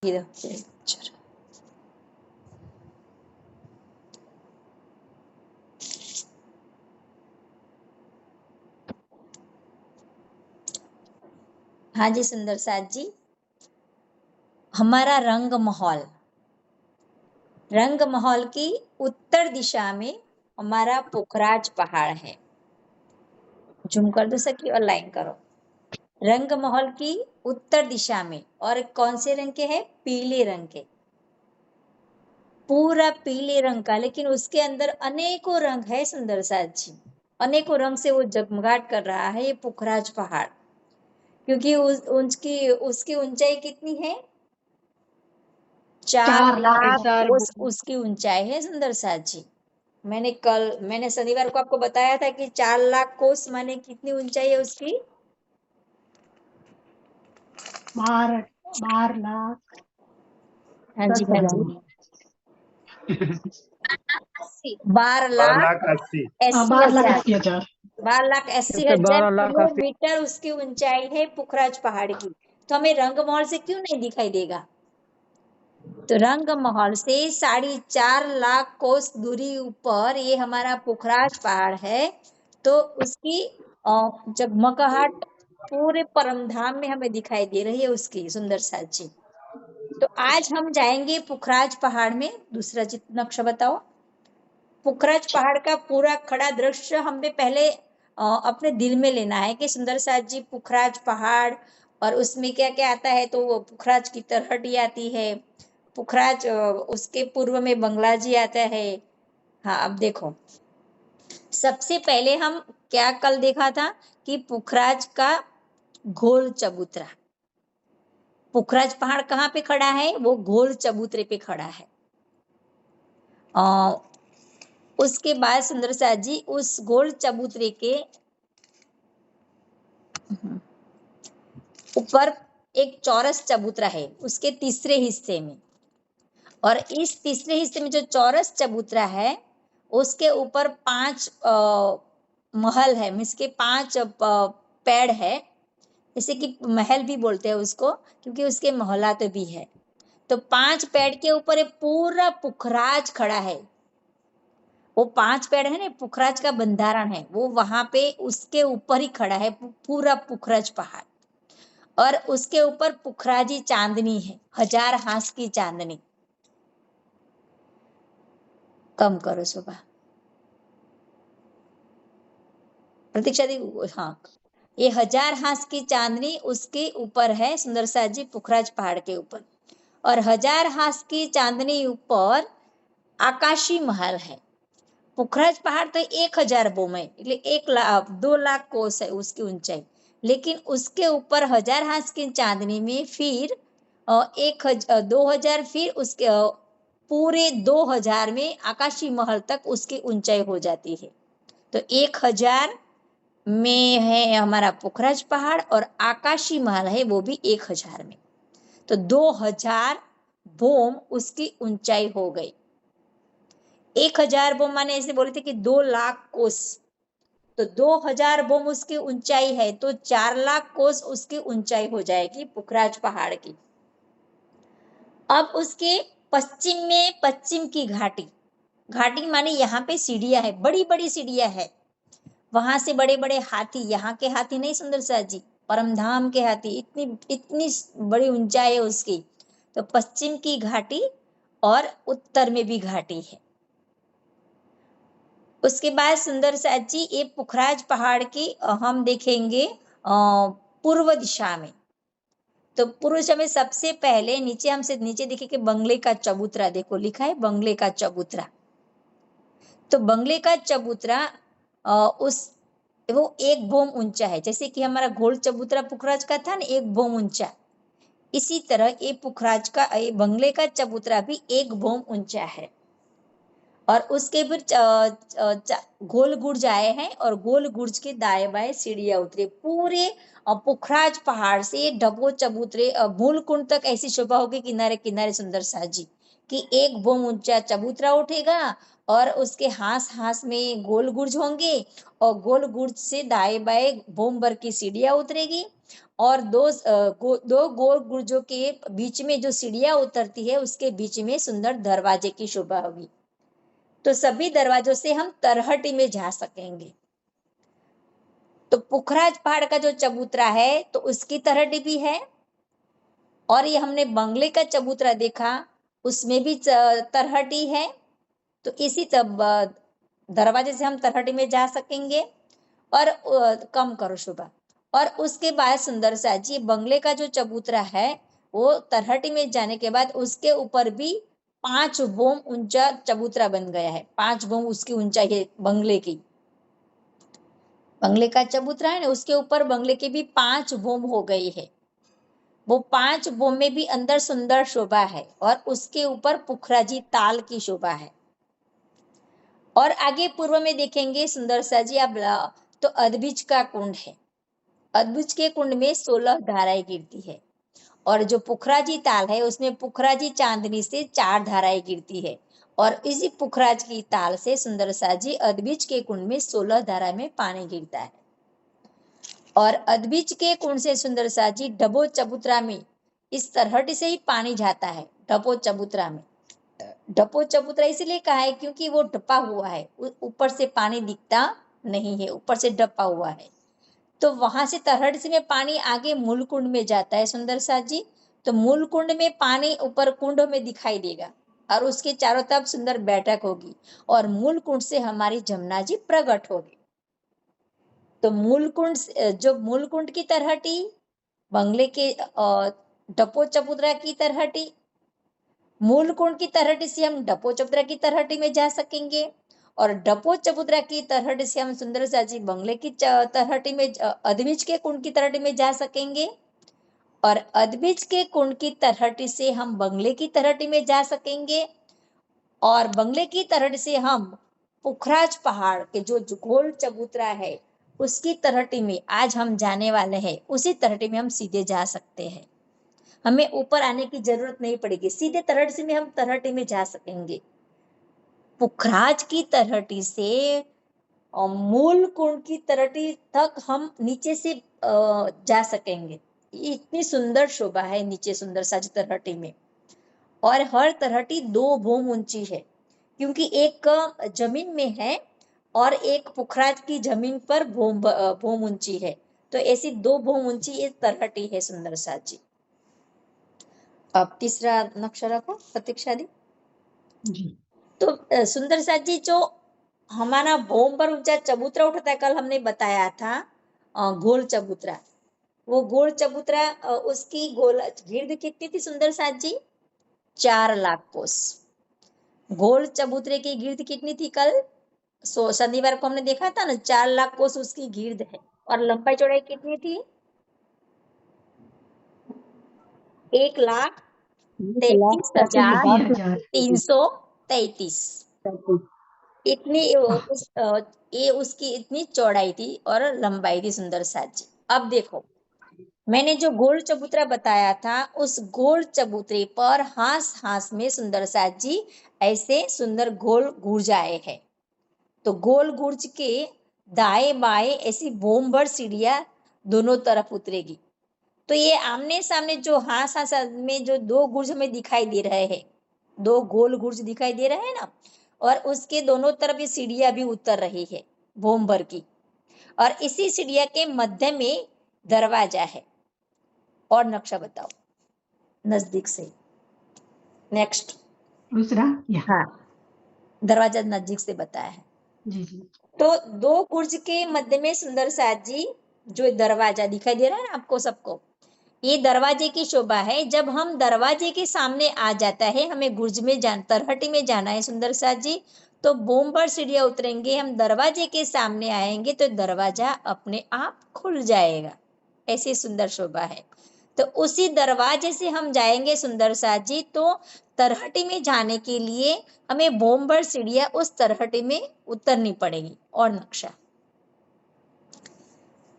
हाँ जी सुंदर साथ जी, हमारा रंग महल की उत्तर दिशा में हमारा पुखराज पहाड़ है। जूम कर दो सकी और लाइन करो। रंग महल की उत्तर दिशा में, और कौन से रंग के है? पीले रंग के, पूरा पीले रंग का, लेकिन उसके अंदर अनेकों रंग है सुंदर साथ जी। अनेकों रंग से वो जगमगाट कर रहा है ये पुखराज पहाड़, क्योंकि उसकी ऊंचाई कितनी है? 4 लाख उसकी ऊंचाई है सुंदर साथ जी। मैंने शनिवार को आपको बताया था कि 4 लाख कोस माने कितनी ऊंचाई है उसकी? 12 लाख। हाँ जी हाँ जी 12 लाख 80 हजार 12,80,000 किलोमीटर उसकी ऊंचाई है पुखराज पहाड़ की। तो हमें रंग महल से क्यों नहीं दिखाई देगा? तो रंग महल से 4.5 लाख कोस दूरी ऊपर ये हमारा पुखराज पहाड़ है। तो उसकी जगमगाहट पूरे परमधाम में हमें दिखाई दे रही है उसकी सुंदर साथ जी। तो आज हम जाएंगे पुखराज पहाड़ में। दूसरा चित्र नक्शा बताओ। पुखराज पहाड़ का पूरा खड़ा दृश्य हमें पहले अपने दिल में लेना है कि सुंदर साथ जी पुखराज पहाड़, और उसमें क्या क्या आता है? तो वो पुखराज की तरहटी आती है, पुखराज उसके पूर्व में बंगला जी आता है। हाँ अब देखो, सबसे पहले हम क्या कल देखा था कि पुखराज का गोल चबूतरा। पुखराज पहाड़ कहाँ पे खड़ा है? वो गोल चबूतरे पे खड़ा है। उसके बाद सुंदर साथ जी उस गोल चबूतरे के ऊपर एक चौरस चबूतरा है उसके तीसरे हिस्से में, और इस तीसरे हिस्से में जो चौरस चबूतरा है उसके ऊपर 5 महल है, मीन्स के 5 पेड़ है, जैसे कि महल भी बोलते हैं उसको, क्योंकि उसके महलात भी है। तो 5 पेड़ के ऊपर एक पूरा पुखराज खड़ा है। वो 5 पेड़ है ना, पुखराज का बंधारण है, वो वहां पे उसके ऊपर ही खड़ा है पूरा पुखराज पहाड़। और उसके ऊपर पुखराजी चांदनी है, 1000 हाथ की चांदनी। कम करो सुबह प्रतीक्षा दी। हाँ, ये 1000 हाथ की चांदनी उसके ऊपर है सुंदर साथ जी, पुखराज पहाड़ के ऊपर। और 1000 हाथ की चांदनी ऊपर आकाशी महल है। पुखराज पहाड़ तो 1000 बोम है, 2 लाख कोस है उसकी ऊंचाई, लेकिन उसके ऊपर 1000 हाथ की चांदनी में फिर 2000, फिर उसके पूरे 2000 में आकाशी महल तक उसकी ऊंचाई हो जाती है। तो 1000 में है हमारा पुखराज पहाड़, और आकाशी महल है वो भी 1000 में। तो 2000 बोम उसकी ऊंचाई हो गई। 1000 बोम माने ऐसे बोले थे कि 2 लाख कोस, तो 2000 बोम उसकी ऊंचाई है, तो 4 लाख कोस उसकी ऊंचाई हो जाएगी पुखराज पहाड़ की। अब उसके पश्चिम में पश्चिम की घाटी, घाटी माने यहाँ पे सीढ़ियां है, बड़ी बड़ी सीढ़ियां है, वहां से बड़े बड़े हाथी, यहाँ के हाथी नहीं सुंदर साथ जी, परमधाम के हाथी, इतनी इतनी बड़ी ऊंचाई है उसकी। तो पश्चिम की घाटी और उत्तर में भी घाटी है। उसके बाद सुंदर साथ जी ये पुखराज पहाड़ की हम देखेंगे पूर्व दिशा में। तो पूर्व दिशा में सबसे पहले नीचे देखिए कि बंगले का चबूतरा, देखो लिखा है बंगले का चबूतरा। तो बंगले का चबूतरा वो 1 बोम ऊंचा है, जैसे कि हमारा गोल चबूतरा पुखराज का था ना 1 बोम ऊंचा, इसी तरह ये पुखराज का बंगले का चबूतरा भी 1 बोम ऊंचा है। और उसके फिर गोल गुर्ज आए हैं, और गोल गुर्ज के दाएं बाएं सीढ़ियां उतरे पूरे पुखराज पहाड़ से डबो चबूतरे मूलकुंड तक। ऐसी शोभा होगी किनारे किनारे सुंदर साथ जी कि 1 बोम ऊंचा चबूतरा उठेगा, और उसके हाथ में गोल गुर्ज होंगे, और गोल गुर्ज से दाएं बाएं बोम भर की सीढ़ियां उतरेगी, और दो गोल गुर्जों के बीच में जो सीढ़ियां उतरती है उसके बीच में सुंदर दरवाजे की शोभा होगी। तो सभी दरवाजों से हम तरहटी में जा सकेंगे। तो पुखराज पहाड़ का जो चबूतरा है तो उसकी तरहटी भी है, और ये हमने बंगले का चबूतरा देखा उसमें भी तरहटी है। तो इसी दरवाजे से हम तरहटी में जा सकेंगे। और कम करो शोभा। और उसके बाद सुंदर सा जी बंगले का जो चबूतरा है वो तरहटी में जाने के बाद उसके ऊपर भी 5 बोम ऊंचा चबूतरा बन गया है। 5 बोम उसकी ऊंचाई है बंगले की। बंगले का चबूतरा है ना, उसके ऊपर बंगले के भी 5 बोम हो गई है। वो 5 बोम में भी अंदर सुंदर शोभा है, और उसके ऊपर पुखराजी ताल की शोभा है। और आगे पूर्व में देखेंगे सुंदर सा जी अब तो अदबिज का कुंड है। अदबिज के कुंड में 16 धाराएं गिरती है, और जो पुखराजी ताल है उसमें पुखराजी चांदनी से 4 धाराएं गिरती है। और इसी पुखराज की ताल से सुंदर सा जी अदबिज के कुंड में 16 धारा में पानी गिरता है। और अदबिज के कुंड से सुंदर सा जी डबो चबूतरा में इस तरहटी से ही पानी जाता है। डबो चबूतरा में, डपो चबूतरा इसलिए कहा है क्योंकि वो डपा हुआ है, ऊपर से पानी दिखता नहीं है, ऊपर से डपा हुआ है। तो वहां से तरहट से में पानी आगे मूल कुंड में जाता है सुंदर सा जी। तो मूल कुंड में पानी ऊपर कुंड में दिखाई देगा, और उसके चारों तरफ सुंदर बैठक होगी, और मूल कुंड से हमारी जमुना जी प्रकट होगी। तो मूल कुंड जो मूल कुंड की तरहटी, बंगले के डपो चबूतरा की तरहटी, मूल कुंड की तरहटी से हम डपो चबूतरा की तरहटी में जा सकेंगे, और डपो चबूतरा की तरहटी से हम सुंदर सा जी बंगले की तरहटी में अदबिज के कुंड की तरहटी में जा सकेंगे, और अदबिज के कुंड की तरहटी से हम बंगले की तरहटी में जा सकेंगे, और बंगले की तरहटी से हम पुखराज पहाड़ के जो गोल चबूतरा है उसकी तरहटी में आज हम जाने वाले हैं, उसी तरहटी में हम सीधे जा सकते हैं। हमें ऊपर आने की जरूरत नहीं पड़ेगी, सीधे तरहटी में हम तरहटी में जा सकेंगे। पुखराज की तरहटी से मूल कुंड की तरहटी तक हम नीचे से जा सकेंगे। इतनी सुंदर शोभा है नीचे सुंदर साज तरहटी में। और हर तरहटी 2 भूम ऊंची है, क्योंकि एक जमीन में है और एक पुखराज की जमीन पर भूम ऊंची है। तो ऐसी 2 भूम ऊंची ये तरहटी है सुंदर साजी। अब तीसरा नक्शा रखो प्रतीक्षा दी जी। तो सुंदर साथ जी जो हमारा भूम पर ऊंचा चबूतरा उठता है, कल हमने बताया था गोल चबूतरा। वो गोल चबूतरा उसकी गोल गिर्द कितनी थी सुंदर साथ जी? 4 लाख कोस। गोल चबूतरे की गिर्द कितनी थी कल? शनिवार को हमने देखा था ना, 4 लाख कोस उसकी गिर्द है। और लंबाई चौड़ाई कितनी थी? 1,33,333। इतनी ये उसकी इतनी चौड़ाई थी और लंबाई थी सुंदर साथ जी। अब देखो, मैंने जो गोल चबूतरा बताया था उस गोल चबूतरे पर हास हास में सुंदर साथ जी ऐसे सुंदर गोल गुर्ज आए हैं। तो गोल गुर्ज के दाएं बाएं ऐसी बोम भर सीढ़ियां दोनों तरफ उतरेगी। तो ये आमने सामने जो हास हास में जो 2 गुर्ज हमें दिखाई दे रहे हैं, 2 गोल गुर्ज दिखाई दे रहे हैं ना, और उसके दोनों तरफ ये सीढ़ियां भी उतर रही है बोम भर की। और इसी सीढ़िया के मध्य में दरवाजा है। और नक्शा बताओ नजदीक से। नेक्स्ट दूसरा। हाँ, दरवाजा नजदीक से बताया है जी जी। तो 2 गुर्ज के मध्य में सुंदर साथ जी जो दरवाजा दिखाई दे रहा है ना आपको सबको, ये दरवाजे की शोभा है। जब हम दरवाजे के सामने आ जाता है, हमें गुर्ज में तरहटी में जाना है सुंदर साथ जी, तो बोम पर सीढ़ियां उतरेंगे, हम दरवाजे के सामने आएंगे तो दरवाजा अपने आप खुल जाएगा। ऐसी सुंदर शोभा है। तो उसी दरवाजे से हम जाएंगे सुंदर साथ जी, तो तरहटी में जाने के लिए हमें बोम भर सीढ़ियां उस तरहटी में उतरनी पड़ेगी। और नक्शा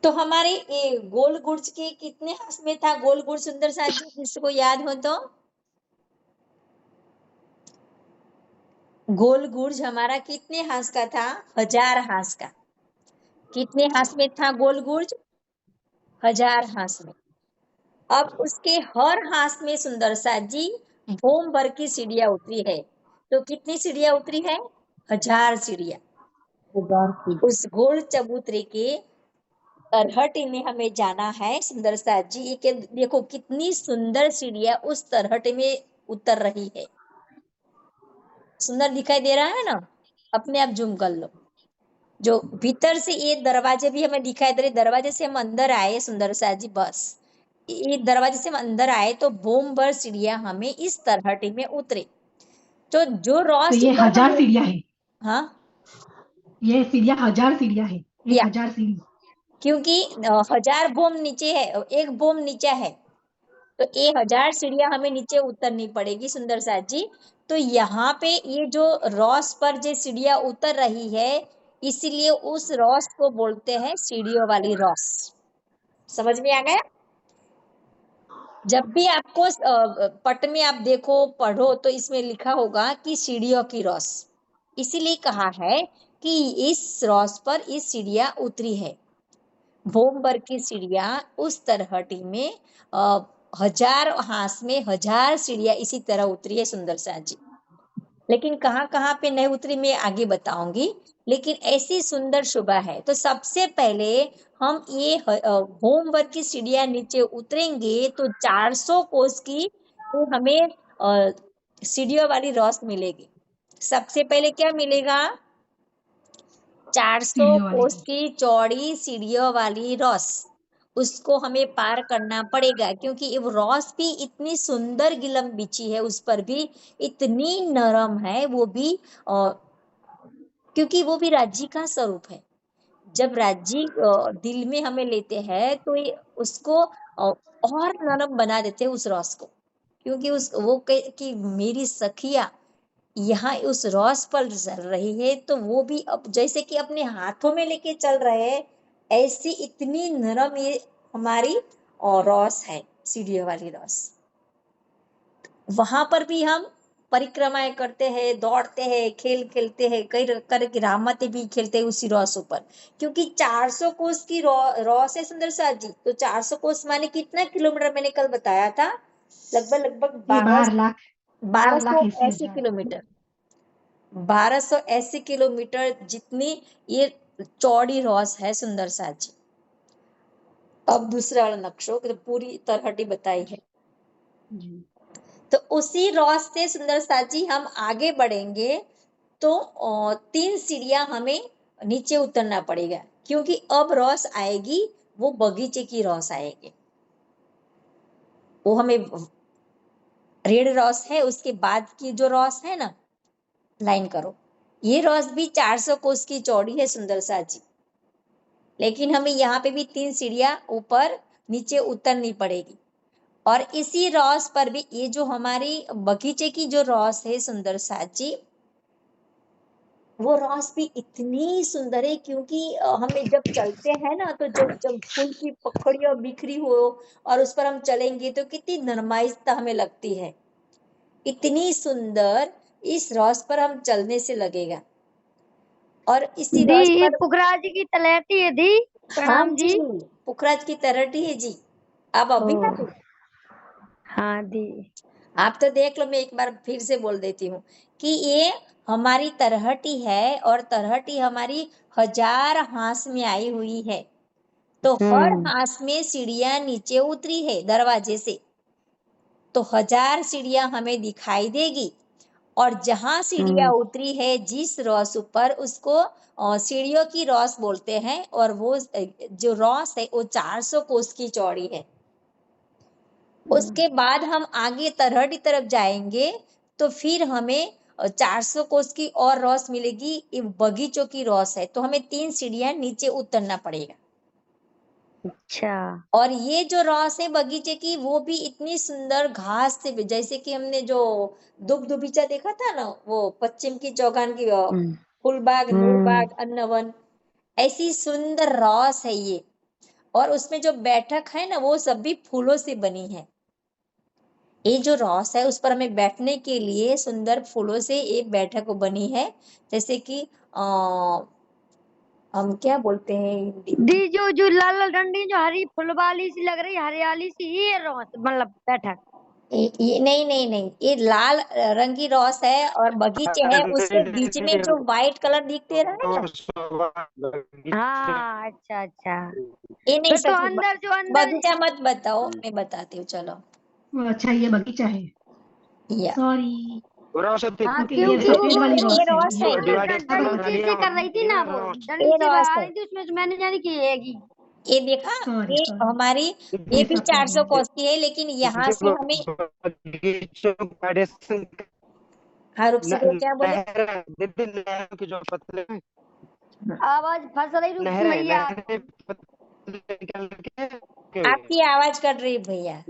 तो हमारे ये गोल गुर्ज के कितने हाथ में था गोल गुर्ज सुंदर साथ जी, किसको याद हो तो? गोल गुर्ज हमारा कितने हाथ का था? 1000 हाथ का। कितने हाथ में था गोल गुर्ज? 1000 हाथ में। अब उसके हर हाथ में सुंदर सा जी भोम भर की सीढ़ियां उतरी है। तो कितनी सीढ़ियां उतरी है? 1000 सीढ़ियां। 1000 फीट। उस गोल चबूतरे के तरहटी में हमें जाना है सुंदर सा जी। ये देखो कितनी सुंदर सीढ़ियां उस तरहटे में उतर रही है। सुंदर दिखाई दे रहा है ना? अपने आप जूम कर लो। जो भीतर से ये दरवाजे भी हमें दिखाई दे रहे, दरवाजे से हम अंदर आए सुंदर सा जी, बस ये दरवाजे से हम अंदर आए तो बोम भर सीढ़ियां हमें इस तरहटे में उतरे। तो जो तो रोस ये ऊपर 1000 सीढ़ियां है। हाँ ये सीढ़ियां 1000 सीढ़ियां है। या 1000 सीढ़ी। क्योंकि 1000 बोम नीचे है, एक बोम नीचे है, तो ये 1000 सीढ़ियां हमें नीचे उतरनी पड़ेगी सुंदर सा जी। तो यहाँ पे ये जो रॉस पर जो सीढ़ियां उतर रही है, इसीलिए उस रॉस को बोलते हैं सीढ़ियों वाली रॉस। समझ में आ गया? जब भी आपको पट में आप देखो पढ़ो तो इसमें लिखा होगा कि सीढ़ियों की रॉस, इसीलिए कहा है कि इस रॉस पर इस सीढ़ियां उतरी है। भोमबर की सीढ़ियां उस तरहटी में 1000 हाथ में 1000 सीढ़ियां इसी तरह उतरी है सुंदर सा जी। लेकिन कहाँ कहाँ पे नहीं उतरी मैं आगे बताऊंगी। लेकिन ऐसी सुंदर शोभा है। तो सबसे पहले हम ये होमवर्क की सीढ़ियां नीचे उतरेंगे तो 400 कोस की तो हमें सीढ़ियों वाली रॉस मिलेगी। सबसे पहले क्या मिलेगा? 400 सीढ़ियों वाली। कोस की चौड़ी सीढ़ियों वाली रॉस। उसको हमें पार करना पड़ेगा क्योंकि वो रॉस भी इतनी सुंदर गिलम बिछी है, उस पर भी इतनी नरम है वो भी, क्योंकि वो भी राज्य का स्वरूप है। जब राज्य दिल में हमें लेते हैं तो ये उसको और नरम बना देते हैं उस रॉस को। क्योंकि उस वो कि मेरी सखिया यहाँ उस रॉस पर चल रही है तो वो भी अब जैसे कि अपने हाथों में लेके चल रहे हैं, ऐसी इतनी नरम ये हमारी और रॉस है, सीढ़ियों वाली रॉस। वहां पर भी हम परिक्रमाएं करते हैं, दौड़ते हैं, खेल खेलते हैं, कई तरह की रामते भी खेलते हैं उसी रॉस ऊपर। क्योंकि 400 कोस की रॉस है सुंदर सा जी। तो 400 कोस माने कितना किलोमीटर मैंने कल बताया था? लगभग लगभग ये 12 12 लाख 1280 80,000। किलोमीटर। 1280 किलोमीटर जितनी ये चौड़ी रॉस है सुंदर सा जी। अब दूसरा वाला नक्शो तो पूरी तरहटी बताई है। जी। तो उसी रॉस से सुंदर सा जी हम आगे बढ़ेंगे तो 3 सीढ़ियां हमें नीचे उतरना पड़ेगा। क्योंकि अब रॉस आएगी, वो बगीचे की रॉस आएगी। वो हमें रेड रॉस है, उसके बाद की जो रॉस है ना, लाइन करो, ये रॉस भी 400 कोस की चौड़ी है सुंदर सा जी। लेकिन हमें यहाँ पे भी 3 सीढ़ियां ऊपर नीचे उतरनी पड़ेगी। और इसी रॉस पर भी ये जो हमारी बगीचे की जो रॉस है सुंदर सा जी, वो रॉस भी इतनी सुंदर है क्योंकि हमें जब चलते हैं ना तो जब जब फूल की पखड़ियां बिखरी हो और उस पर हम चलेंगे तो कितनी नरमाइता हमें लगती है। इतनी सुंदर इस रॉस पर हम चलने से लगेगा। और इसी दी रॉस ये पर पुखराज की तलहटी है दी। हाँ प्रणाम जी, जी। पुखराज की तरहटी है जी। अब ओ अभी ना दी, हाँ दी। आप तो देख लो, मैं एक बार फिर से बोल देती हूँ कि ये हमारी तरहटी है और तरहटी हमारी 1000 हाथ में आई हुई है। तो हर हाथ में सीढ़ियां नीचे उतरी है दरवाजे से। तो 1000 सीढ़ियां हमें दिखाई देगी। और जहां सीढ़ियां उतरी है जिस रॉस ऊपर, उसको सीढ़ियों की रॉस बोलते हैं। और वो जो रॉस है वो 400 कोस की चौड़ी है। उसके बाद हम आगे तरहटी तरफ जाएंगे तो फिर हमें 400 कोस की और रॉस मिलेगी। ये बगीचों की रॉस है तो हमें 3 सीढ़ियां नीचे उतरना पड़ेगा। अच्छा। और ये जो रॉस है बगीचे की, वो भी इतनी सुंदर घास से जैसे कि हमने जो दुब दुबीचा देखा था ना, वो पश्चिम की चौगान की फूलबाग, नूरबाग, अन्नवन, ऐसी सुंदर रॉस है ये। और उसमें जो बैठक है ना वो सब भी फूलों से बनी है। ये जो रॉस है उस पर हमें बैठने के लिए सुंदर फूलों से एक बैठक बनी है। जैसे कि हम क्या बोलते हैं हिंदी में? दी जो लाल लाल डंडी जो हरी फुल वाली सी लग रही हरियाली सी ये रोस मतलब बैठक। ये नहीं नहीं नहीं, ये लाल रंग की रॉस है और बगीचे है, उसके बीच में जो व्हाइट कलर दिखते रहा है ना, हाँ अच्छा अच्छा। ये नहीं फिर तो सकी। अंदर जो अंदर बगीचा मत बताओ, मैं बताती हूँ, चलो। अच्छा ये बगीचा है। या सॉरी। हाँ ओके ये क्योंकि सफेद वाली ये रॉस है, रॉस ये है, डंडी से कर रही थी ना वो डंडी ये से रॉस लगा है, रही थी उसमें तो मैंने जानी कि ये है ये देखा, सॉरी ये सॉरी, हमारी, ये ये भी सफेद 400 है। कोस की है, लेकिन यहाँ से हमें, हाँ रुक सको, क्या बोले? आवाज फंस रही रुक भैया। आपकी आवाज कट रही है भैया।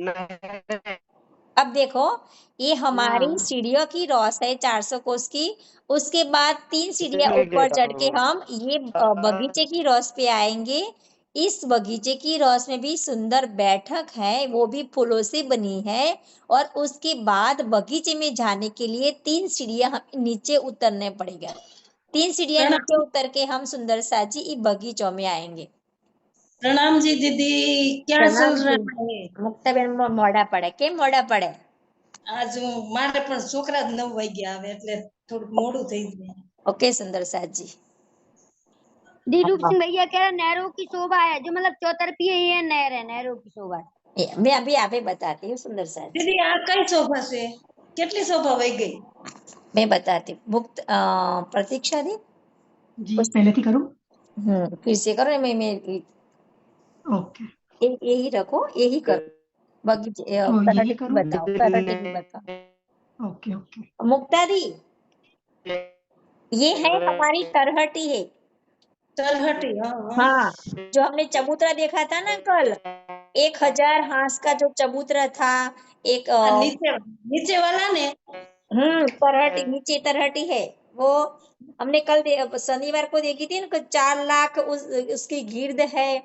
अब देखो, ये हमारी हाँ सीढ़ियों की रॉस है 400 कोस की। उसके बाद 3 सीढ़ियां ऊपर चढ़ के हम ये बगीचे की रॉस पे आएंगे। इस बगीचे की रॉस में भी सुंदर बैठक है, वो भी फूलों से बनी है। और उसके बाद बगीचे में जाने के लिए 3 सीढ़ियां हमें नीचे उतरने पड़ेगा। 3 सीढ़ियां नीचे उतर के हम सुंदर सा जी ई बगीचों में आएंगे। प्रणाम जी दीदी, क्या चल प्रणाम रहा जी। है? મુક્તાબેન મોડા પડે, કેમ મોડા પડે? આજ મારે પણ છોકરા જ 9 વાગ્યા આવે એટલે થોડુંક મોડું થઈ જાય. ओके सुंदर सा जी। दी रूप सिंह भैया कह रहे नहरों की शोभा है जो मतलब चौतरफी है ये नहर है नहरों की शोभा है। मैं अभी आप ही बताती हूँ सुंदर सा जी। દીદી આ કઈ શોભા છે? કેટલી શોભા વહી गई? मैं बताती हूँ। प्रतीक्षा दी, जी पहले थी करूँ? फिर से करो। मैं ओके। यही रखो, यही करो। बगीचे तो यही तराटी की करूँ? बताओ, तराटी की बताओ। Okay okay. मुक्ता दी, ये है हमारी तरहटी है। તલહટી, हाँ हाँ. हाँ, जो हमने चबूतरा देखा था ना कल, 1000 हांस का जो चबूतरा था, एक આ નીચે નીચे वाला ने? तरहटी, नीचे तरहटी है वो। हमने कल शनिवार को देखी थी ना, 4 लाख उसकी गिर्द है।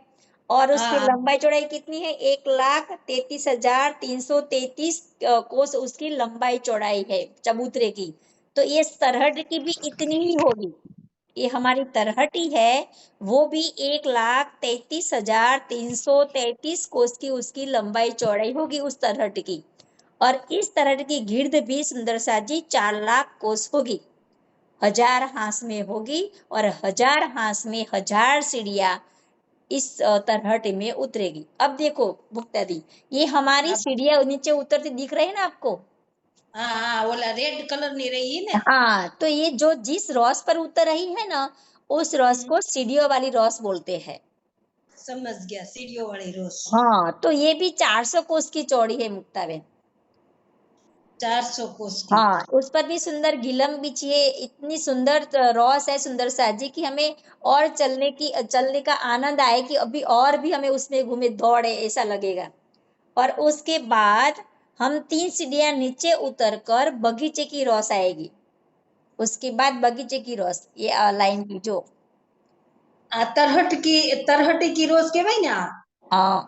और उसकी हाँ लंबाई चौड़ाई कितनी है? 1,33,333 कोस उसकी लंबाई चौड़ाई है चबूतरे की। तो ये तरहट की भी इतनी ही होगी। ये हमारी तरहटी है, वो भी 1,33,333 कोस की उसकी लंबाई चौड़ाई होगी उस तरहट की। और इस तरह की गिर्द भी सुंदर सा जी 4 लाख कोस होगी, 1000 हांस में होगी। और 1000 हांस में 1000 सीढ़ियां इस तरहटे में उतरेगी। अब देखो भुक्ता दी, ये हमारी हाँ सीढ़ियां नीचे उतरती दिख रही है ना आपको? हाँ हाँ, ओला रेड कलर ની રહી ને? हाँ, तो ये जो जिस रॉस पर उतर रही है ना, उस रॉस को सीढ़ियों वाली रॉस बोलते हैं। समझ गया, सीढ़ियों वाली रोज. हाँ, तो ये भी 400 कोस की चौड़ी है मुक्ता बहन। 400 कोस की. हाँ, उस पर भी सुंदर गिलम बिछी है। इतनी सुंदर रॉस है सुंदर साजी की, हमें और चलने का आनंद आए कि अभी और भी हमें उसमें घूमे दौड़े ऐसा लगेगा। और उसके बाद हम 3 सीढ़ियां नीचे उतरकर बगीचे की रॉस आएगी। उसके बाद बगीचे की रॉस, ये लाइन की जो આ તરહટી की रोज કહેવાય ને? આ आ,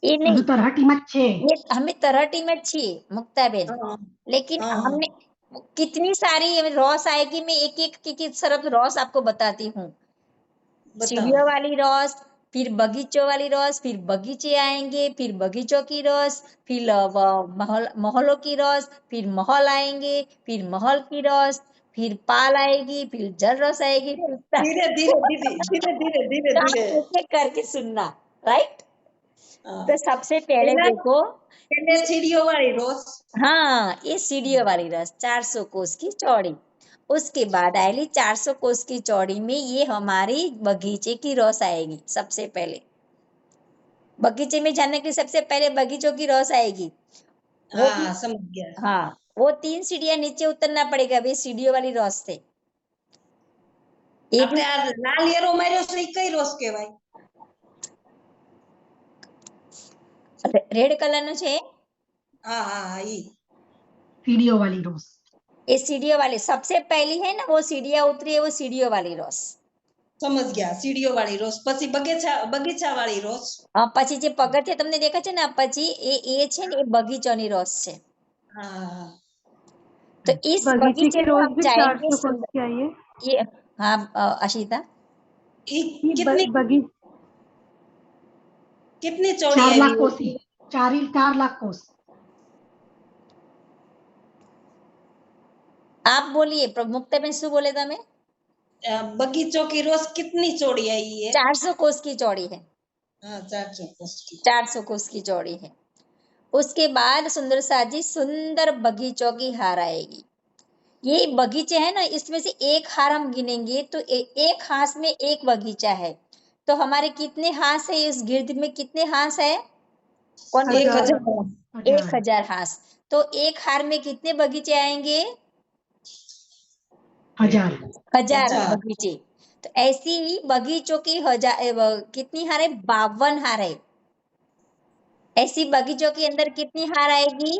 ये नहीं, हजू तरहटी मत छे। ये हमें तरहटी में छी मुक्ताबेन, हाँ लेकिन हाँ हमने कितनी सारी रॉस आएगी, मैं एक सरफ रॉस आपको बताती हूँ। बताओ. सीढ़ियों वाली रॉस, फिर बगीचों वाली रॉस, फिर बगीचे आएंगे, फिर बगीचों की रॉस, फिर महलों की रॉस, फिर महल आएंगे, फिर महल की रॉस, फिर पाल आएगी, फिर जल रस आएगी, फिर धीरे धीरे दीदी, धीरे धीरे धीरे तो धीरे. आप एक-एक करके सुनना, राइट? हाँ. तो सबसे पहले પેલા देखो, પેલે सीढ़ियों वाली रोज. हाँ, ये सीढ़ियों वाली रस 400 कोस की चौड़ी। उसके बाद आएगी 400 कोस की चौड़ी में ये हमारी बगीचे की रस आएगी। सबसे पहले बगीचे में जाने के सबसे पहले बगीचों की रस आएगी। वो भी, हाँ समझ गया. हाँ, वो 3 सीढ़ियां नीचे उतरना पड़ेगा वे सीढ़ियों वाली रस से। ये भी આપણે આ લાલ એરો માર્યો છે ઈ કઈ રોજ કહેવાય? रेड कलर નો છે। हाँ हाँ हाँ, ઈ. सीढ़ियों वाली रोज। ये सीढ़ियों वाली सबसे पहली है ना, वो सीढ़ियां उतरी है, वो सीढ़ियों वाली रस। समझ गया, सीढ़ियों वाली रोज. પછી બગીચા વાળી રોજ. પછી જે પગથિયા તમને દેખાય છે ને, પછી એ છે ને, એ બગીચાની રસ છે। हाँ हाँ हाँ. तो इस बगीचे बगीचे की में रोज हम भी जाएंगे 400 कोस सुंदर, की आई है। ये हाँ अशिता, ये ये कितनी बगी कितनी चौड़ी 4 लाख आई कोस की 4 लाख कोस। आप बोलिए मुक्ताबेन શું बोले તમે? बगीचों की रोज कितनी चौड़ी आई है? 400 कोस की चौड़ी है। हाँ 400 कोस की। 400 कोस की चौड़ी है। उसके बाद सुंदर सा जी सुंदर बगीचों की हार आएगी। ये बगीचे है ना, इसमें से एक हार हम गिनेंगे तो एक हाथ में एक बगीचा है, तो हमारे कितने हाथ है इस गिर्द में, कितने हाथ है? कौन बोलेगा? 1000। 1000 हाथ। तो एक हार में कितने बगीचे आएंगे? 1000। 1000 बगीचे। तो ऐसी ही बगीचों की कितनी हार है? 52 हार है। ऐसी बगीचों के अंदर कितनी हार आएगी?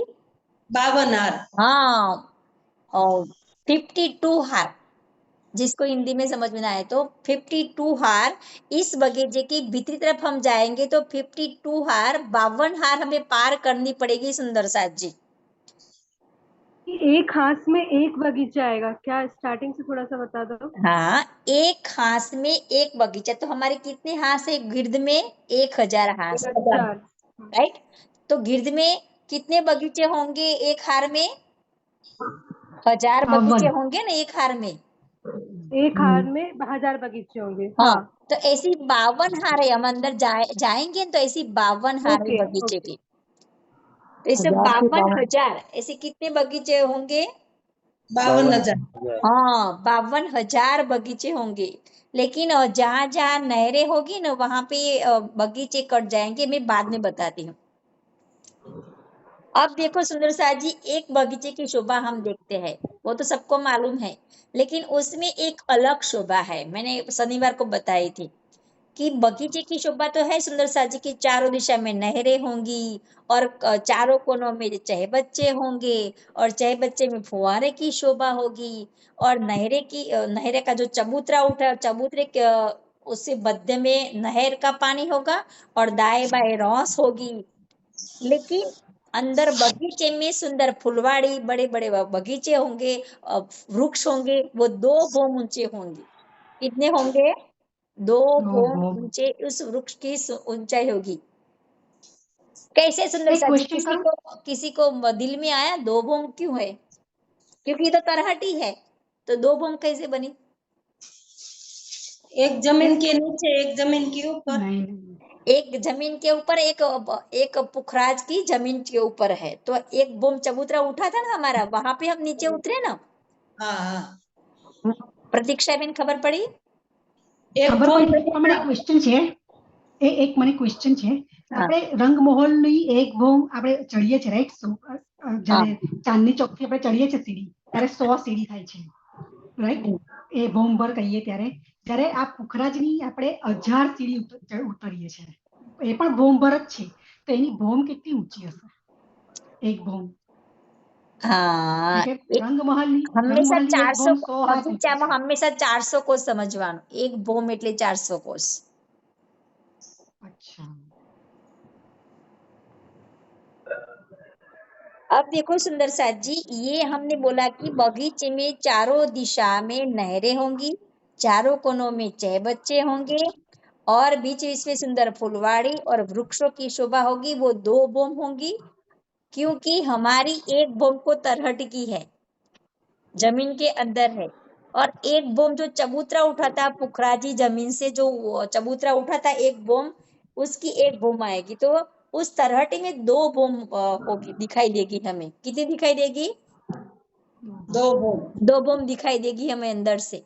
52 हार। हाँ, और 52 हार, जिसको हिंदी में समझ में ना आए तो 52 हार। इस बगीचे की भीतरी तरफ हम जाएंगे तो 52 हार, 52 हार हमें पार करनी पड़ेगी सुंदर साथ जी। एक हाथ में एक बगीचा आएगा क्या? स्टार्टिंग से थोड़ा सा बता दो। हाँ, एक हाथ में एक बगीचा, तो हमारे कितने हाथ है गिर्द में? 1000 हाथ, 1000। राइट। तो गिर्द में कितने बगीचे होंगे एक हार में? 1000 बगीचे होंगे ना एक हार में। एक हार में 1000 बगीचे होंगे। हाँ, तो ऐसी 52 हार है। हम अंदर जाएंगे तो ऐसी 52 हार है ओके, बगीचे ओके। की। तो इसे 52,000, ऐसे कितने बगीचे होंगे? 52,000। हाँ, 52,000 बगीचे होंगे। लेकिन जहाँ जहाँ नहरें होगी ना वहां पे बगीचे कट जाएंगे, मैं बाद में बताती हूँ। अब देखो सुंदर साथ जी, एक बगीचे की शोभा हम देखते हैं, वो तो सबको मालूम है, लेकिन उसमें एक अलग शोभा है। मैंने शनिवार को बताई थी कि बगीचे की शोभा तो है सुंदर सा जी की चारों दिशा में नहरें होंगी, और चारों कोनों में चहबच्चे होंगे, और चहबच्चे में फुहारे की शोभा होगी, और नहरे का जो चबूतरा उठा, चबूतरे के उससे मध्य में नहर का पानी होगा, और दाएं बाएं रौस होगी। लेकिन अंदर बगीचे में सुंदर फुलवाड़ी, बड़े बड़े बगीचे होंगे, वृक्ष होंगे, वो 2 भोम ऊंचे होंगे। कितने होंगे? 2 भोम ऊंचे उस वृक्ष की ऊंचाई होगी। कैसे सुंदर सा जी? किसी को दिल में आया 2 भोम क्यों है? क्योंकि ये तो तरहटी है, तो 2 भोम कैसे बनी? एक जमीन के नीचे, एक जमीन के ऊपर। एक जमीन के ऊपर, एक पुखराज की जमीन के ऊपर है, तो एक बोम चबूतरा उठा था ना हमारा, वहां पे हम नीचे उतरे ना। हाँ। प्रतीक्षा बेन खबर पड़ी? ખબર પડી પણ મને ક્વેશ્ચન છે, એક મને ક્વેશ્ચન છે. આપણે રંગમહોલની એક ભોમ આપણે ચડીએ છે, રાઈટ? જ્યારે ચાંદની ચોક થી આપણે ચડીએ છે સીડી, ત્યારે 100 સીડી થાય છે, રાઈટ? એ ભોમ પર કહીએ ત્યારે જ્યારે આ પુખરાજની આપણે 1000 સીડી ઉતરીએ છે, એ પણ ભોમ પર જ છે, તો એની ભોમ કેટલી ઊંચી હશે? એક ભોમ. हाँ, હંમેશા 400 બગીચામાં હંમેશા 400 કોસ સમજવાનું. એક ભોમ એટલે 400 કોસ. अच्छा, अब देखो सुंदर साथ जी, ये हमने बोला कि बगीचे में चारों दिशा में नहरें होंगी, चारों कोनों में चहबच्चे होंगे, और बीच बीच में सुंदर फुलवाड़ी और वृक्षों की शोभा होगी, वो 2 बोम होंगी। क्योंकि हमारी एक बोम को तरहट की है, जमीन के अंदर है, और एक बोम जो चबूतरा उठाता पुखराजी जमीन से, जो चबूतरा उठाता एक बोम, उसकी एक बोम आएगी, तो उस तरहटी में 2 बोम होगी, दिखाई देगी हमें। कितनी दिखाई देगी? 2 बोम दिखाई देगी हमें अंदर से।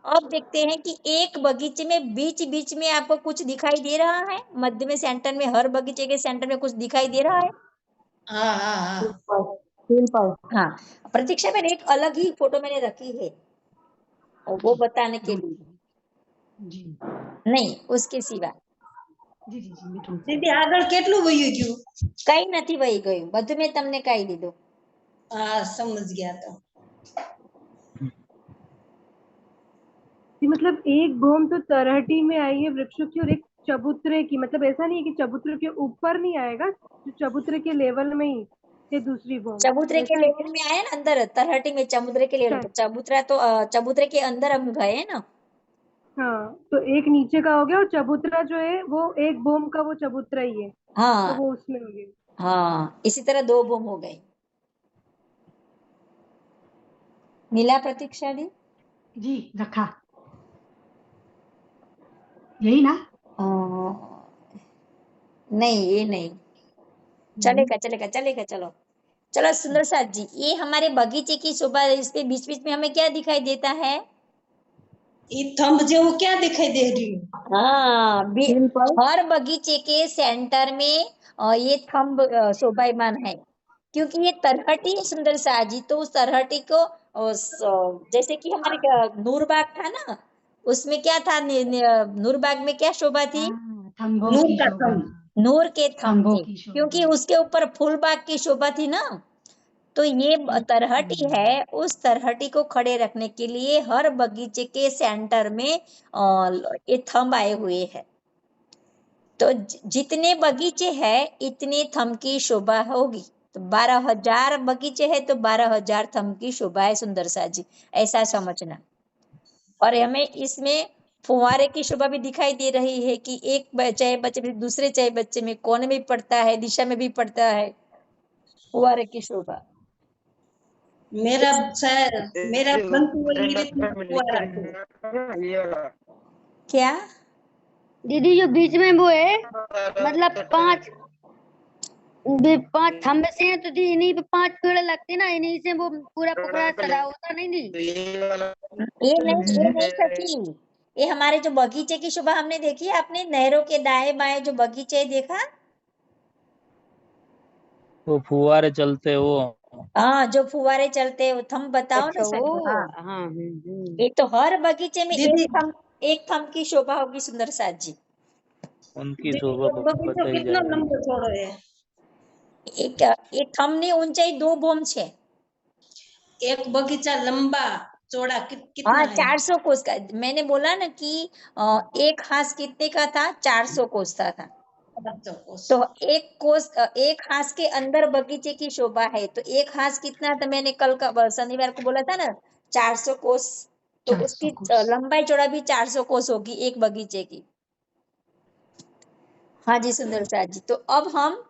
अब देखते हैं कि एक बगीचे में बीच बीच में आपको कुछ दिखाई दे रहा है? मध्य में, सेंटर में, हर बगीचे के सेंटर में कुछ दिखाई दे रहा है? हाँ, प्रतीक्षा में एक अलग ही फोटो मैंने रखी है, और वो बताने के लिए नहीं, उसके सिवा. દીદી આગળ કેટલું વયું ગયું? કઈ નથી વહી ગયું, બધું મેં તમને કહી દીધું. હા, સમજ ગયા તો. मतलब एक भोम तो तरहटी में आई है वृक्षों की, और एक चबूतरे की, मतलब ऐसा नहीं है कि चबूतरे के ऊपर नहीं आएगा, जो चबूतरे के लेवल में ही है दूसरी भोम. चबूतरे के लेवल में आया ना अंदर, तरहटी में चबूतरे के लेवल, चबूतरा तो चबूतरे के अंदर हम गए ना. हाँ, तो एक नीचे का हो गया और चबूतरा जो है वो एक भूम का वो चबूतरा ही है, तो हाँ वो उसमें हो गया। हाँ, इसी तरह 2 भूम हो गए। मिला प्रतीक्षा दी? जी रखा, यही ना? अ, नहीं ये नहीं, चलेगा चलेगा चलेगा, चलो चलो। सुंदर साथ जी, ये हमारे बगीचे की शोभा, इसके बीच बीच में हमें क्या दिखाई देता है? ये थंब जेवू क्या दिखाई दे रही है? हाँ, हर बगीचे के सेंटर में ये थंब शोभायमान है, क्योंकि ये तरहटी है सुंदर शाह जी। तो उस तरहटी को जैसे कि हमारे नूरबाग था ना, उसमें क्या था, नूरबाग में क्या शोभा थी? हाँ, थंबों नूर की का शोभा, थंब। नूर के थंब थंबों थे, की शोभा। क्योंकि उसके ऊपर फूलबाग की शोभा थी ना। तो ये तरहटी है, उस तरहटी को खड़े रखने के लिए हर बगीचे के सेंटर में ये थंब आए हुए हैं। तो जितने बगीचे हैं इतने थंब की शोभा होगी। तो 12,000 बगीचे हैं तो 12,000 थंब की शोभा है सुंदर सा जी, ऐसा समझना। और हमें इसमें फुहारे की शोभा भी दिखाई दे रही है कि एक चाहे बच्चे में दूसरे चाहे बच्चे में कोने में भी पड़ता है, दिशा में भी पड़ता है फुहारे की शोभा। मेरा शायद मेरा बंटू वही रीति फुवारा थे। क्या? दीदी जो बीच में वो है, मतलब 5 थंब से हैं, तो दी इन्हीं पे 5 पेड़ लगते ना, इन्हीं से वो पूरा पोखरा सजा होता नहीं दी। ये नहीं सची, ये हमारे जो बगीचे की शोभा हमने देखी है, आपने नहरों के दाएं बाएं जो बगीचे देखा, वो फुहारे चलते वो। हाँ जो फुवारे चलते हैं, वो थंब बताओ ना अच्छा सर। वो, हाँ, हाँ ये तो हर बगीचे में दीदी एक थंब की शोभा होगी सुंदर साथ जी। उनकी दीदी शोभा वो बगीचो बताई जा कितना रही लंबो छोड़ो है? एक थंब ની ઊંચાઈ 2 ભોમ છે। एक बगीचा लंबा चौड़ा कितना हाँ, है? 400 कोस का। मैंने बोला ना कि एक हाथ कितने का था? 400 कोस का था। 400 कोस। तो एक हाथ के अंदर बगीचे की शोभा है, तो एक हाथ कितना था? मैंने कल का शनिवार को बोला था ना, 400 कोस। तो 400 उसकी कोस। लंबाई चौड़ा भी 400 कोस होगी एक बगीचे की। हाँ जी सुंदर साथ जी। तो अब हम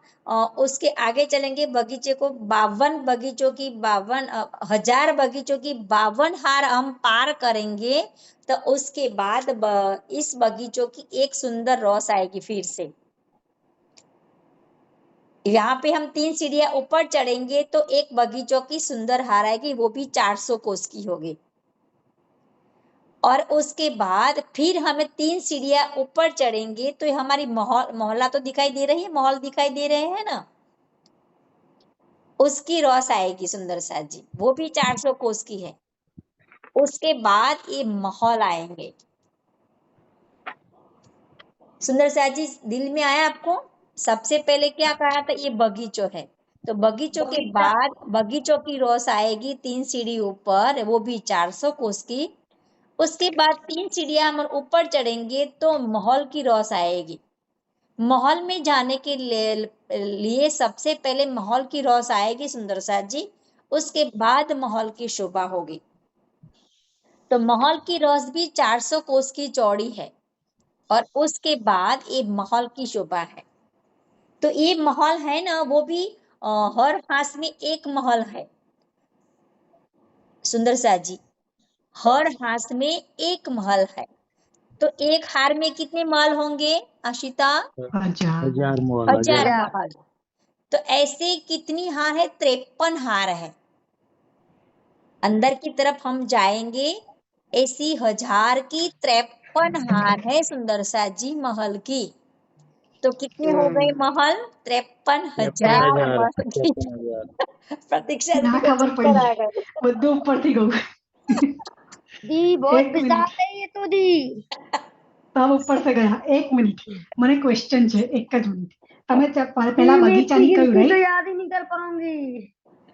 उसके आगे चलेंगे, बगीचे को 52 बगीचों की 52,000 बगीचों की 52 हार हम पार करेंगे। तो उसके बाद इस बगीचों की एक सुंदर रोस आएगी फिर से। यहाँ पे हम 3 सीढ़ियां ऊपर चढ़ेंगे तो एक बगीचों की सुंदर हार आएगी, वो भी 400 कोस की होगी। और उसके बाद फिर हमें 3 सीढ़ियां ऊपर चढ़ेंगे तो हमारी मोहल्ला तो दिखाई दे रही है, महल दिखाई दे रहे हैं ना, उसकी रोस आएगी सुंदर साथ जी, वो भी 400 कोस की है। उसके बाद ये महल आएंगे। सुंदर साथ जी, दिल में आया आपको? सबसे पहले क्या कहा था? ये बगीचों है। तो बगीचों के बगीचा बाद बगीचों की रोस आएगी 3 सीढ़ी ऊपर, वो भी 400 कोस की। उसके बाद 3 सीढ़ियां हम ऊपर चढ़ेंगे तो महल की रोस आएगी। महल में जाने के लिए सबसे पहले महल की रोस आएगी सुंदर साथ जी, उसके बाद महल की शोभा होगी। तो महल की रोस भी 400 कोस की चौड़ी है और उसके बाद ये महल की शोभा है। तो ये महल है ना, वो भी हर हाथ में एक महल है सुंदर साथ जी, हर हाथ में एक महल है। तो एक हार में कितने महल होंगे आशिता? 1000। मोहल्ला 1000 1000। महल। तो ऐसे कितनी हार है? 53 हार है। अंदर की तरफ हम जाएंगे, ऐसी 1000 की 53 हार है सुंदर सा जी महल की। तो कितने हो गए महल? 53,000 53,000 महल की। 53,000 प्रतीक्षा ना जी को खबर चक्कर पड़ी, आ गए। બધું ઉપરથી ગયું। दी बहुत એક विशाल મિનિટ, है ये तो दी। તબ ઉપર से ગયા। એક મિનિટ, મને ક્વેશ્ચન છે, એક જ મિનિટ। તમે પહેલા दी मैं બગીચાની इतनी કહ્યું गिनती तो राइट? याद ही नहीं कर पाऊंगी।